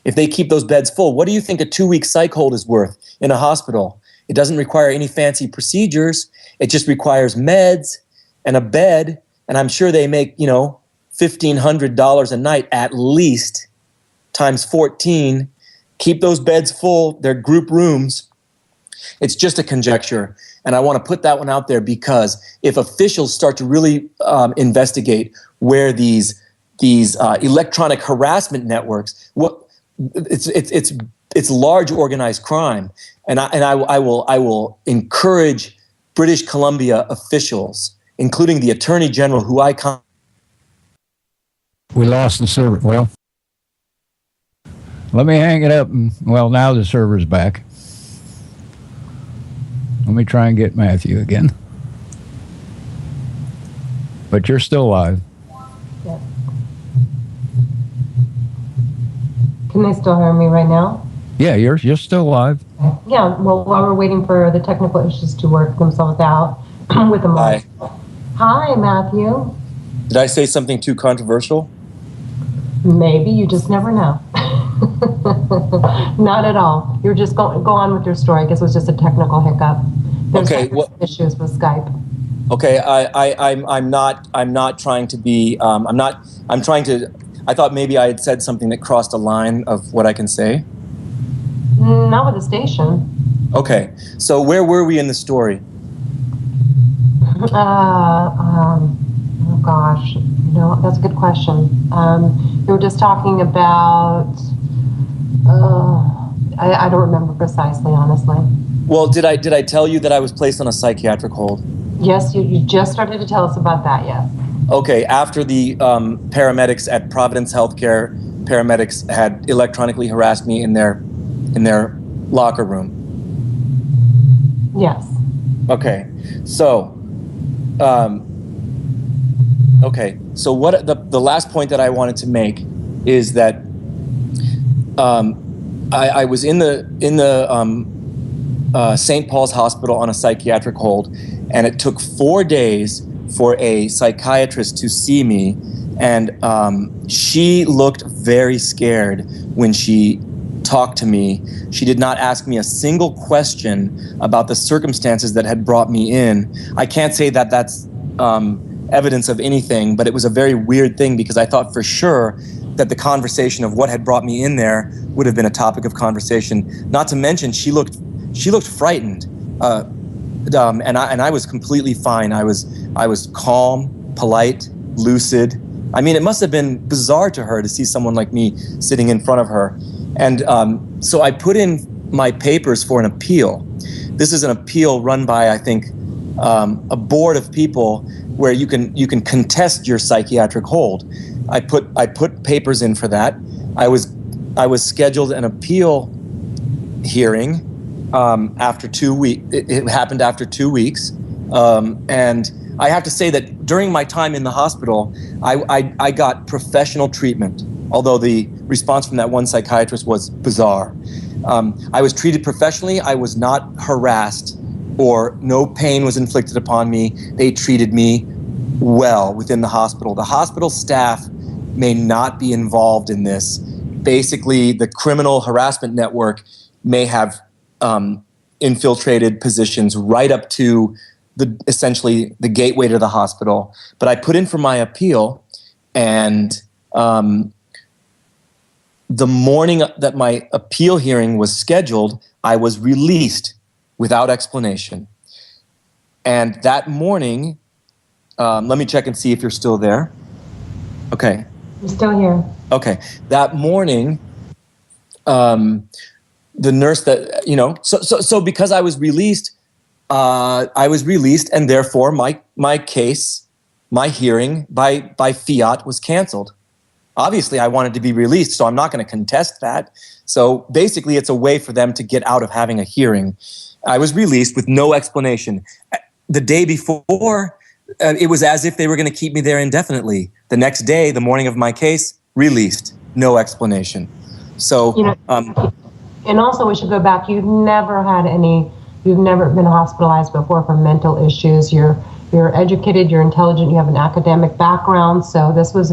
if they keep those beds full, what do you think a 2-week psych hold is worth in a hospital? It doesn't require any fancy procedures. It just requires meds and a bed. And I'm sure they make, $1,500 a night at least, times 14. Keep those beds full. They're group rooms. It's just a conjecture. And I want to put that one out there, because if officials start to really investigate where these electronic harassment networks, it's large organized crime, and I will encourage British Columbia officials, including the Attorney General, who we lost the server. Well, let me hang it up. Now the server's back. Let me try and get Matthew again. But you're still live. Yeah. Can they still hear me right now? Yeah, you're still live. Yeah, well, while we're waiting for the technical issues to work themselves out with the mic. Hi, Matthew. Did I say something too controversial? Maybe, you just never know. Not at all. You're just go on with your story. I guess it was just a technical hiccup. There's issues with Skype. Okay, I'm not trying to be. I'm trying to. I thought maybe I had said something that crossed a line of what I can say. Not with the station. Okay, so where were we in the story? Oh gosh, no, that's a good question. We were just talking about, I don't remember precisely, honestly. Well, did I tell you that I was placed on a psychiatric hold? Yes, you just started to tell us about that, yes. Okay, after the paramedics at Providence Health Care, paramedics had electronically harassed me in their locker room. Yes. Okay, so what the last point that I wanted to make is that I was in the St. Paul's Hospital on a psychiatric hold, and it took 4 days for a psychiatrist to see me, and she looked very scared when she talked to me. She did not ask me a single question about the circumstances that had brought me in. I can't say that that's evidence of anything, but it was a very weird thing because I thought for sure that the conversation of what had brought me in there would have been a topic of conversation. Not to mention, she looked frightened, and I was completely fine. I was calm, polite, lucid. I mean, it must have been bizarre to her to see someone like me sitting in front of her. And so I put in my papers for an appeal. This is an appeal run by, I think, a board of people where you can contest your psychiatric hold. I put papers in for that. I was scheduled an appeal hearing after 2 weeks. It happened after 2 weeks, and I have to say that during my time in the hospital, I got professional treatment. Although the response from that one psychiatrist was bizarre. I was treated professionally. I was not harassed, or no pain was inflicted upon me. They treated me well within the hospital. The hospital staff may not be involved in this. Basically, the criminal harassment network may have infiltrated positions right up to essentially the gateway to the hospital. But I put in for my appeal, and the morning that my appeal hearing was scheduled, I was released without explanation. And that morning, let me check and see if you're still there. Okay. I'm still here. Okay. That morning, the nurse that, so because I was released, and therefore my case, my hearing by fiat was canceled. Obviously, I wanted to be released, so I'm not going to contest that. So basically, it's a way for them to get out of having a hearing. I was released with no explanation. The day before, it was as if they were going to keep me there indefinitely. The next day, the morning of my case, released, no explanation. So, and also we should go back. You've never been hospitalized before for mental issues. You're educated, you're intelligent, you have an academic background, so this is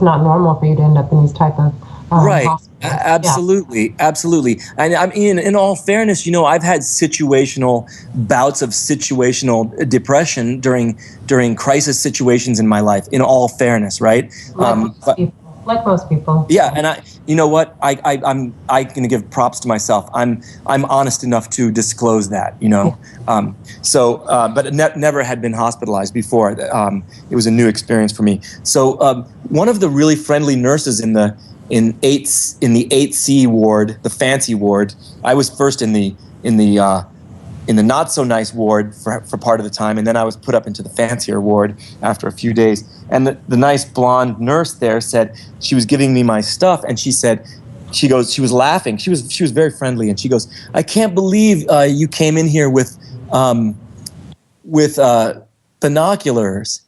not normal for you to end up in these type of right. hospitals. Absolutely, yeah. Absolutely. And I mean, in all fairness, I've had bouts of situational depression during crisis situations in my life. In all fairness, right? Like most people. Yeah, and you know what? I'm going to give props to myself. I'm honest enough to disclose that. Yeah. But it never had been hospitalized before. It was a new experience for me. So one of the really friendly nurses in the 8C ward, the fancy ward. I was first in the not so nice ward for part of the time, and then I was put up into the fancier ward after a few days. And the nice blonde nurse there said, she was giving me my stuff, and she was laughing. She was very friendly, and she goes, "I can't believe you came in here with binoculars."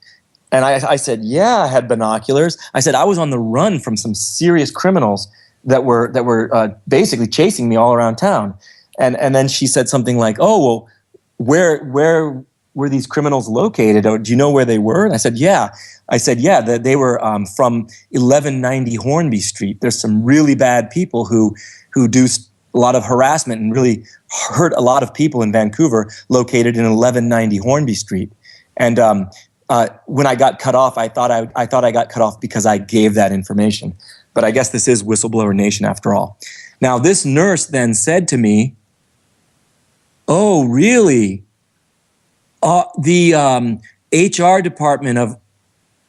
And I said, "Yeah, I had binoculars." I said, "I was on the run from some serious criminals that were basically chasing me all around town." And then she said something like, "Oh, well, where were these criminals located? Or do you know where they were?" And I said, "Yeah." I said, "Yeah, they were from 1190 Hornby Street. There's some really bad people who do a lot of harassment and really hurt a lot of people in Vancouver, located in 1190 Hornby Street." And when I got cut off, I thought I got cut off because I gave that information. But I guess this is Whistleblower Nation after all. Now, this nurse then said to me, "Oh, really? The HR department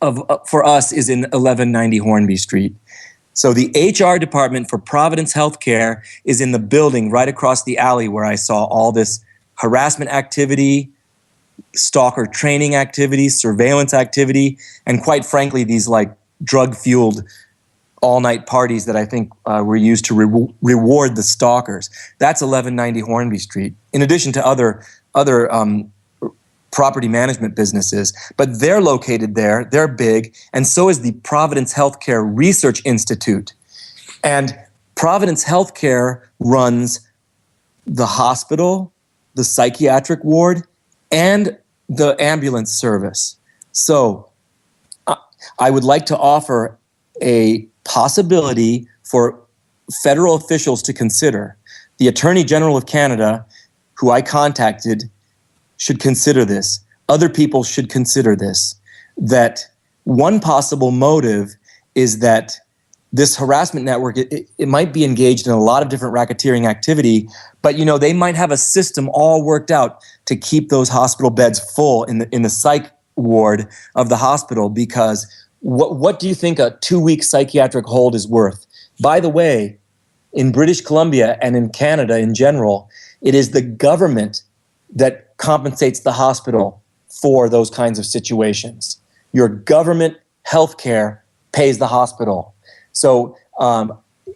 for us is in 1190 Hornby Street. So the HR department for Providence Health Care is in the building right across the alley where I saw all this harassment activity, stalker training activity, surveillance activity, and quite frankly, these like drug-fueled all-night parties that I think were used to reward the stalkers. That's 1190 Hornby Street, in addition to other property management businesses. But they're located there, they're big, and so is the Providence Health Care Research Institute. And Providence Health Care runs the hospital, the psychiatric ward, and the ambulance service. So I would like to offer a possibility for federal officials to consider. The Attorney General of Canada, who I contacted, should consider this. Other people should consider this. That one possible motive is that this harassment network, it might be engaged in a lot of different racketeering activity, but they might have a system all worked out to keep those hospital beds full in the psych ward of the hospital. Because what do you think a 2-week psychiatric hold is worth? By the way, in British Columbia and in Canada in general, it is the government that compensates the hospital for those kinds of situations. Your government health care pays the hospital. So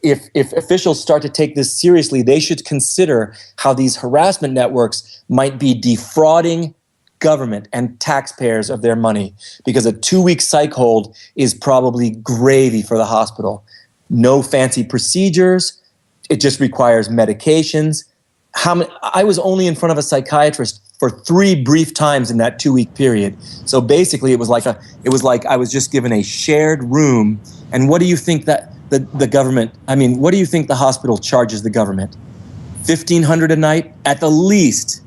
if officials start to take this seriously, they should consider how these harassment networks might be defrauding government and taxpayers of their money, because a 2-week psych hold is probably gravy for the hospital. No fancy procedures. It just requires medications. I was only in front of a psychiatrist for 3 brief times in that 2-week period. So basically, it was like I was just given a shared room. And what do you think that the government? I mean, what do you think the hospital charges the government? $1,500 a night at the least.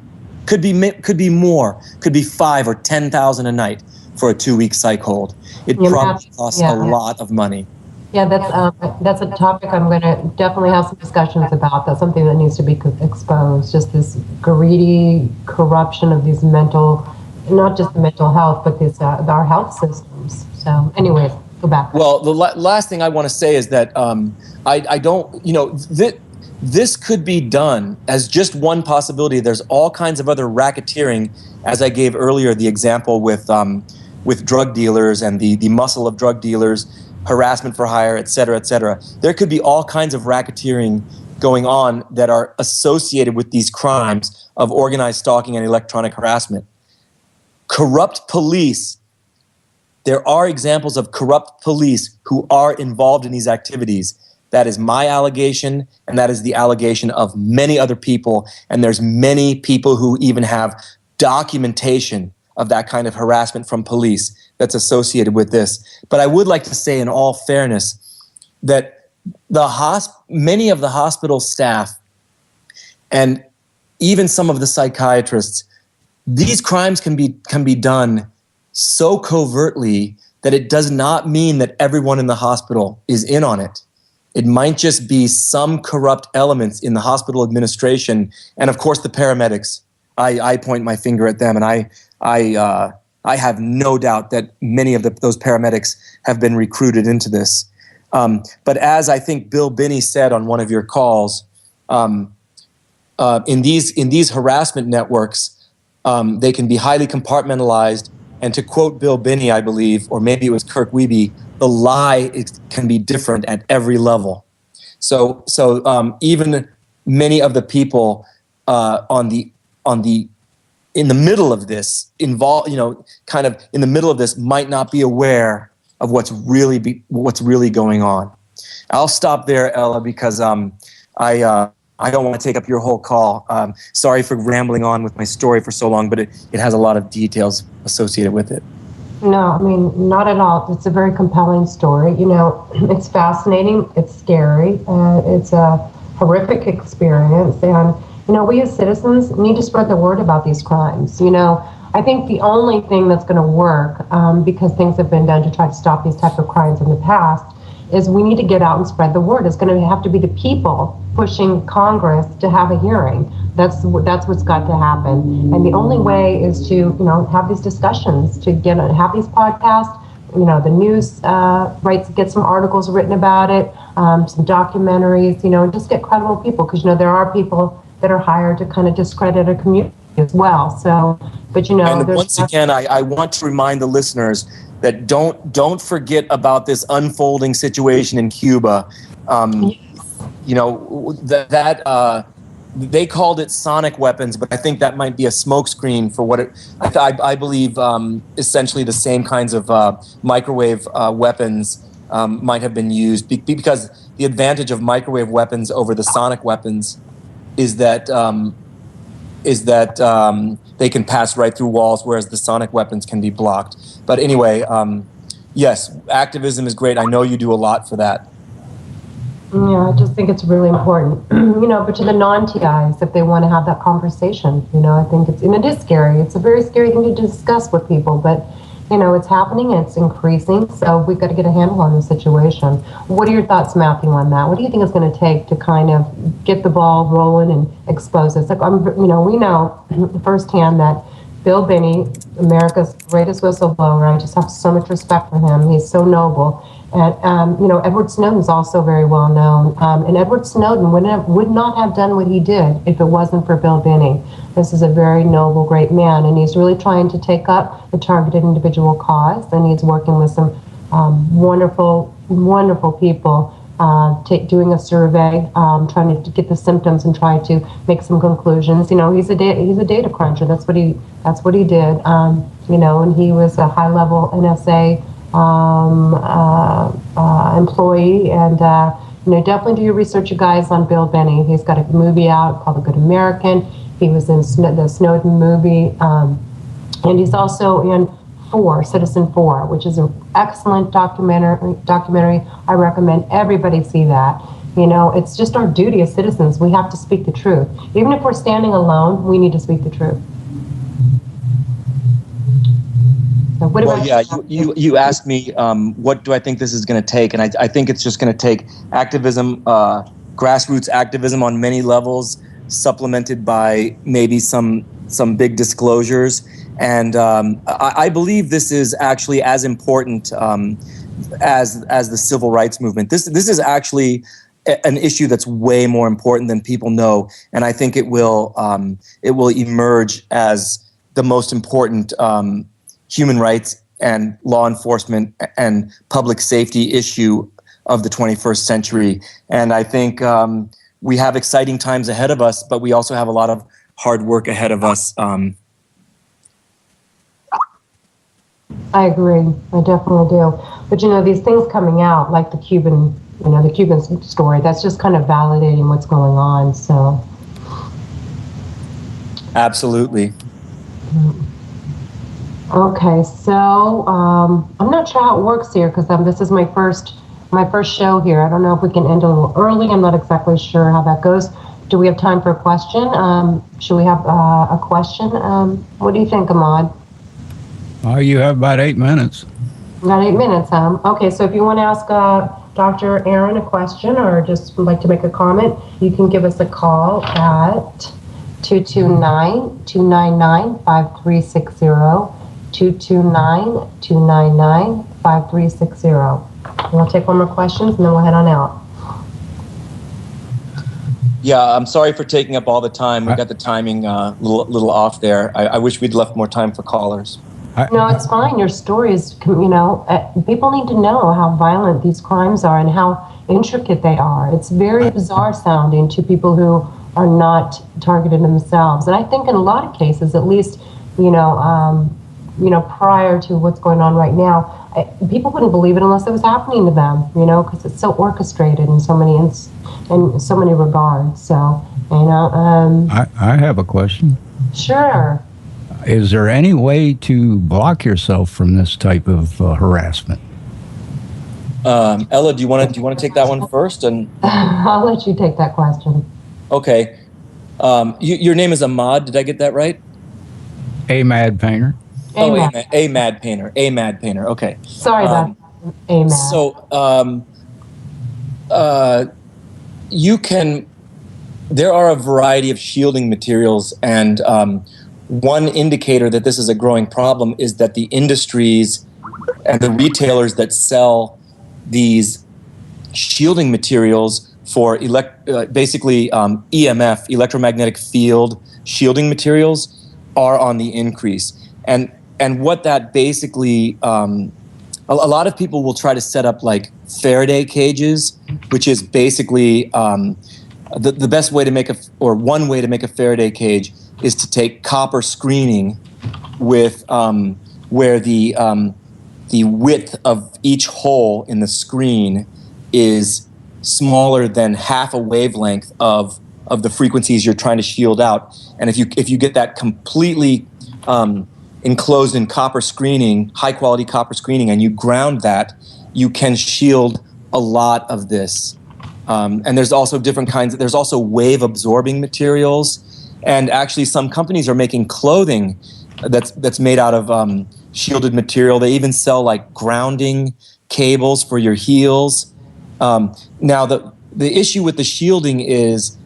Could be more. Could be $5,000 or $10,000 a night for a 2-week psych hold. It probably costs a lot of money. Yeah, that's a topic I'm going to definitely have some discussions about. That's something that needs to be exposed. Just this greedy corruption of these not just the mental health, but our health systems. So, anyways, go back. Well, the last thing I want to say is that I don't. This could be done as just one possibility. There's all kinds of other racketeering, as I gave earlier, the example with drug dealers and the muscle of drug dealers, harassment for hire, et cetera, et cetera. There could be all kinds of racketeering going on that are associated with these crimes of organized stalking and electronic harassment. Corrupt police. There are examples of corrupt police who are involved in these activities. That is my allegation, and that is the allegation of many other people. And there's many people who even have documentation of that kind of harassment from police that's associated with this. But I would like to say, in all fairness, that many of the hospital staff and even some of the psychiatrists, these crimes can be done so covertly that it does not mean that everyone in the hospital is in on it. It might just be some corrupt elements in the hospital administration, and of course the paramedics. I point my finger at them, and I have no doubt that many of those paramedics have been recruited into this. But as I think Bill Binney said on one of your calls, in these harassment networks, they can be highly compartmentalized. And to quote Bill Binney, I believe, or maybe it was Kirk Wiebe, the lie can be different at every level. So even many of the people in the middle of this kind of in the middle of this might not be aware of what's really going on. I'll stop there, Ella, because I don't want to take up your whole call. Sorry for rambling on with my story for so long, but it has a lot of details associated with it. No, I mean, not at all. It's a very compelling story. It's fascinating. It's scary. It's a horrific experience. And, we as citizens need to spread the word about these crimes. I think the only thing that's going to work, because things have been done to try to stop these type of crimes in the past, is we need to get out and spread the word. It's going to have to be the people pushing Congress to have a hearing. That's what's got to happen. And the only way is to, have these discussions, to have these podcasts, the news get some articles written about it, some documentaries, just get credible people, because, there are people that are hired to kind of discredit a community as well. So, but, and once again, I want to remind the listeners that don't forget about this unfolding situation in Cuba. They called it sonic weapons, but I think that might be a smokescreen for what I believe essentially the same kinds of microwave weapons might have been used, because the advantage of microwave weapons over the sonic weapons is that they can pass right through walls, whereas the sonic weapons can be blocked. But anyway, yes, activism is great. I know you do a lot for that. Yeah, I just think it's really important, but to the non-TIs, if they want to have that conversation, I think it is scary. It's a very scary thing to discuss with people, but, it's happening, it's increasing, so we've got to get a handle on the situation. What are your thoughts, Matthew, on that? What do you think it's going to take to kind of get the ball rolling and expose this? Like, we know firsthand that Bill Binney, America's greatest whistleblower, I just have so much respect for him. He's so noble. And, Edward Snowden's also very well known. And Edward Snowden would not have done what he did if it wasn't for Bill Binney. This is a very noble, great man, and he's really trying to take up the targeted individual cause, and he's working with some wonderful, wonderful people, doing a survey, trying to get the symptoms and try to make some conclusions. He's a data cruncher. That's what he did. And he was a high-level NSA employee, and definitely do your research, you guys, on Bill Binney. He's got a movie out called The Good American. He was in the Snowden movie, and he's also in Citizen 4, which is an excellent documentary. I recommend everybody see that. It's just our duty as citizens. We have to speak the truth. Even if we're standing alone, we need to speak the truth. You asked me what do I think this is going to take, and I think it's just going to take activism, grassroots activism on many levels, supplemented by maybe some big disclosures, and I believe this is actually as important as the civil rights movement. This is actually an issue that's way more important than people know, and I think it will emerge as the most important human rights and law enforcement and public safety issue of the 21st century. And I think we have exciting times ahead of us, but we also have a lot of hard work ahead of us. I agree. I definitely do. But these things coming out, like the Cuban story, that's just kind of validating what's going on. So. Absolutely. Okay, so I'm not sure how it works here, because this is my first show here. I don't know if we can end a little early. I'm not exactly sure how that goes. Do we have time for a question? Should we have a question? What do you think, Ahmad? You have about 8 minutes. About 8 minutes, Okay, so if you want to ask Dr. Aaron a question or just would like to make a comment, you can give us a call at 229-299-5360. 229-299-5360. We'll take one more questions and then we'll head on out. Yeah, I'm sorry for taking up all the time. We got the timing a little off there. I wish we'd left more time for callers. No, it's fine. Your story is, people need to know how violent these crimes are and how intricate they are. It's very bizarre sounding to people who are not targeted themselves. And I think in a lot of cases, at least, prior to what's going on right now, people wouldn't believe it unless it was happening to them, because it's so orchestrated in so many regards. So, I have a question. Sure. Is there any way to block yourself from this type of harassment? Ella, do you want to take that one first? And I'll let you take that question. Okay. Your name is Ahmad. Did I get that right? Mad Painter. Mad Painter. Mad Painter. Okay. Sorry about Mad. So, there are a variety of shielding materials, and one indicator that this is a growing problem is that the industries the retailers that sell these shielding materials for basically EMF, electromagnetic field shielding materials, are on the increase. And what that basically, a lot of people will try to set up like Faraday cages, which is basically the best way to make one way to make a Faraday cage is to take copper screening with where the width of each hole in the screen is smaller than half a wavelength of the frequencies you're trying to shield out. And if you get that completely enclosed in copper screening, high quality copper screening, and you ground that, you can shield a lot of this. And there's also different kinds. There's also wave absorbing materials, and actually some companies are making clothing that's made out of shielded material. They even sell like grounding cables for your heels. Now the issue with the shielding is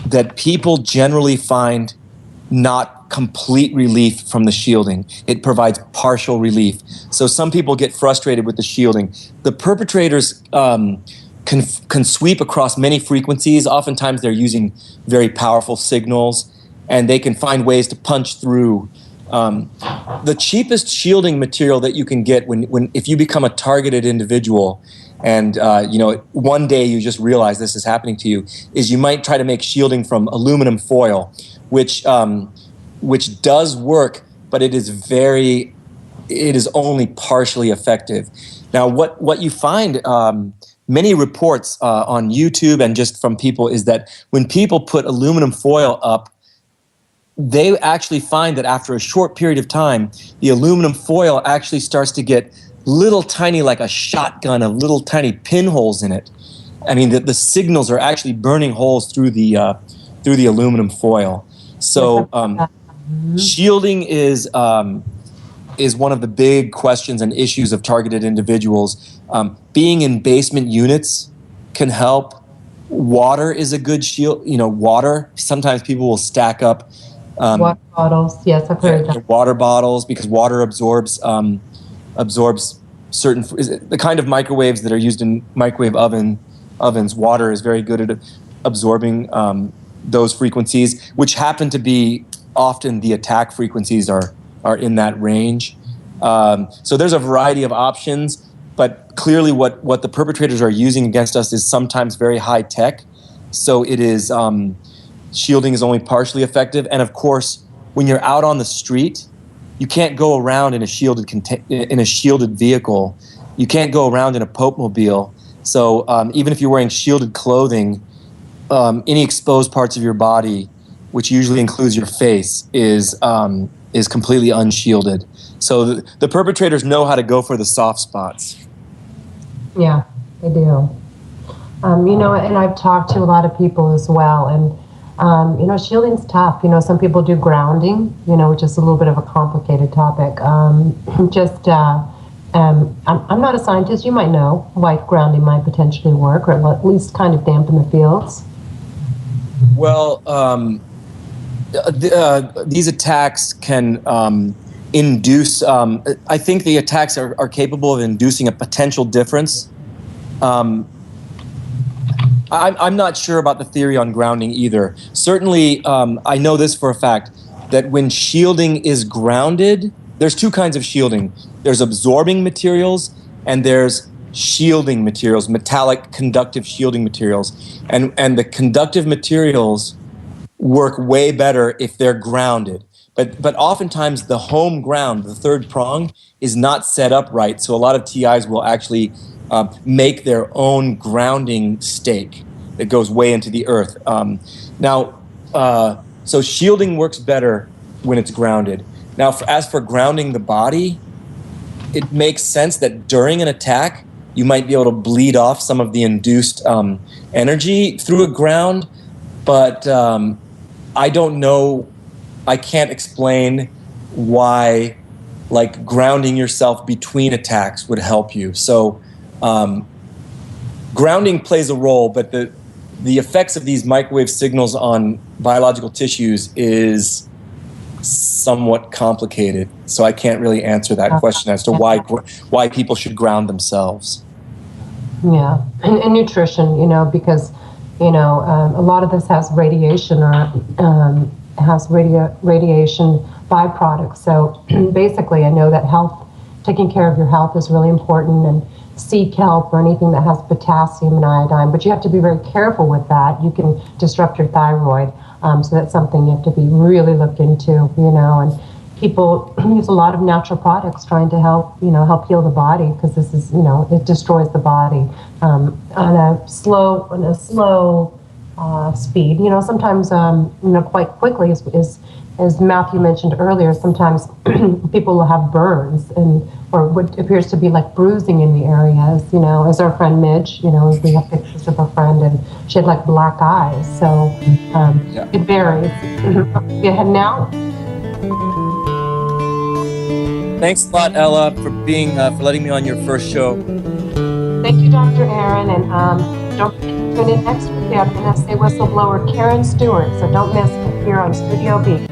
that people generally find not complete relief from the shielding. It provides partial relief. So some people get frustrated with the shielding. The perpetrators can sweep across many frequencies. Oftentimes they're using very powerful signals, and they can find ways to punch through. The cheapest shielding material that you can get if you become a targeted individual, and one day you just realize this is happening to you, is you might try to make shielding from aluminum foil, which does work, but it is only partially effective. Now, what you find, many reports on YouTube and just from people, is that when people put aluminum foil up, they actually find that after a short period of time, the aluminum foil actually starts to get little tiny, like a shotgun of little tiny pinholes in it. I mean, the signals are actually burning holes through the aluminum foil. So shielding is one of the big questions and issues of targeted individuals. Being in basement units can help. Water is a good shield. Water. Sometimes people will stack up water bottles. Yes, I've heard that. Water bottles, because water absorbs certain the kind of microwaves that are used in microwave ovens. Water is very good at absorbing those frequencies, which happen to be often the attack frequencies are in that range. So there's a variety of options, but clearly what the perpetrators are using against us is sometimes very high tech. So it is shielding is only partially effective. And of course, when you're out on the street, you can't go around in a shielded vehicle. You can't go around in a Pope-mobile. So even if you're wearing shielded clothing, any exposed parts of your body, which usually includes your face, is completely unshielded. So the perpetrators know how to go for the soft spots. Yeah, they do. And I've talked to a lot of people as well, and shielding's tough. Some people do grounding, which is a little bit of a complicated topic. I'm not a scientist. You might know why grounding might potentially work, or at least kind of dampen the fields. Well, these attacks can induce, I think the attacks are capable of inducing a potential difference. I'm not sure about the theory on grounding either. Certainly, I know this for a fact, that when shielding is grounded, there's two kinds of shielding. There's absorbing materials and there's shielding materials, metallic conductive shielding materials. And the conductive materials work way better if they're grounded. But oftentimes the home ground, the third prong, is not set up right. So a lot of TIs will actually make their own grounding stake that goes way into the earth. So shielding works better when it's grounded. Now, as for grounding the body, it makes sense that during an attack, you might be able to bleed off some of the induced energy through a ground, but I don't know. I can't explain why, like, grounding yourself between attacks would help you. So grounding plays a role, but the effects of these microwave signals on biological tissues is somewhat complicated. So I can't really answer that question as to why people should ground themselves. Yeah, and nutrition, because, a lot of this has radiation or has radiation byproducts. So basically, I know that taking care of your health is really important, and seek help or anything that has potassium and iodine, but you have to be very careful with that. You can disrupt your thyroid, so that's something you have to be really looked into, and people use a lot of natural products trying to help heal the body, because this is, it destroys the body on a slow speed. Sometimes, quite quickly, as Matthew mentioned earlier, sometimes people will have burns or what appears to be like bruising in the areas, as our friend Midge, we have pictures of a friend and she had like black eyes. So it varies. Go ahead now. Thanks a lot, Ella, for for letting me on your first show. Thank you, Dr. Aaron, and don't forget to tune in next week. I'm going to say whistleblower Karen Stewart, so don't miss it here on Studio B.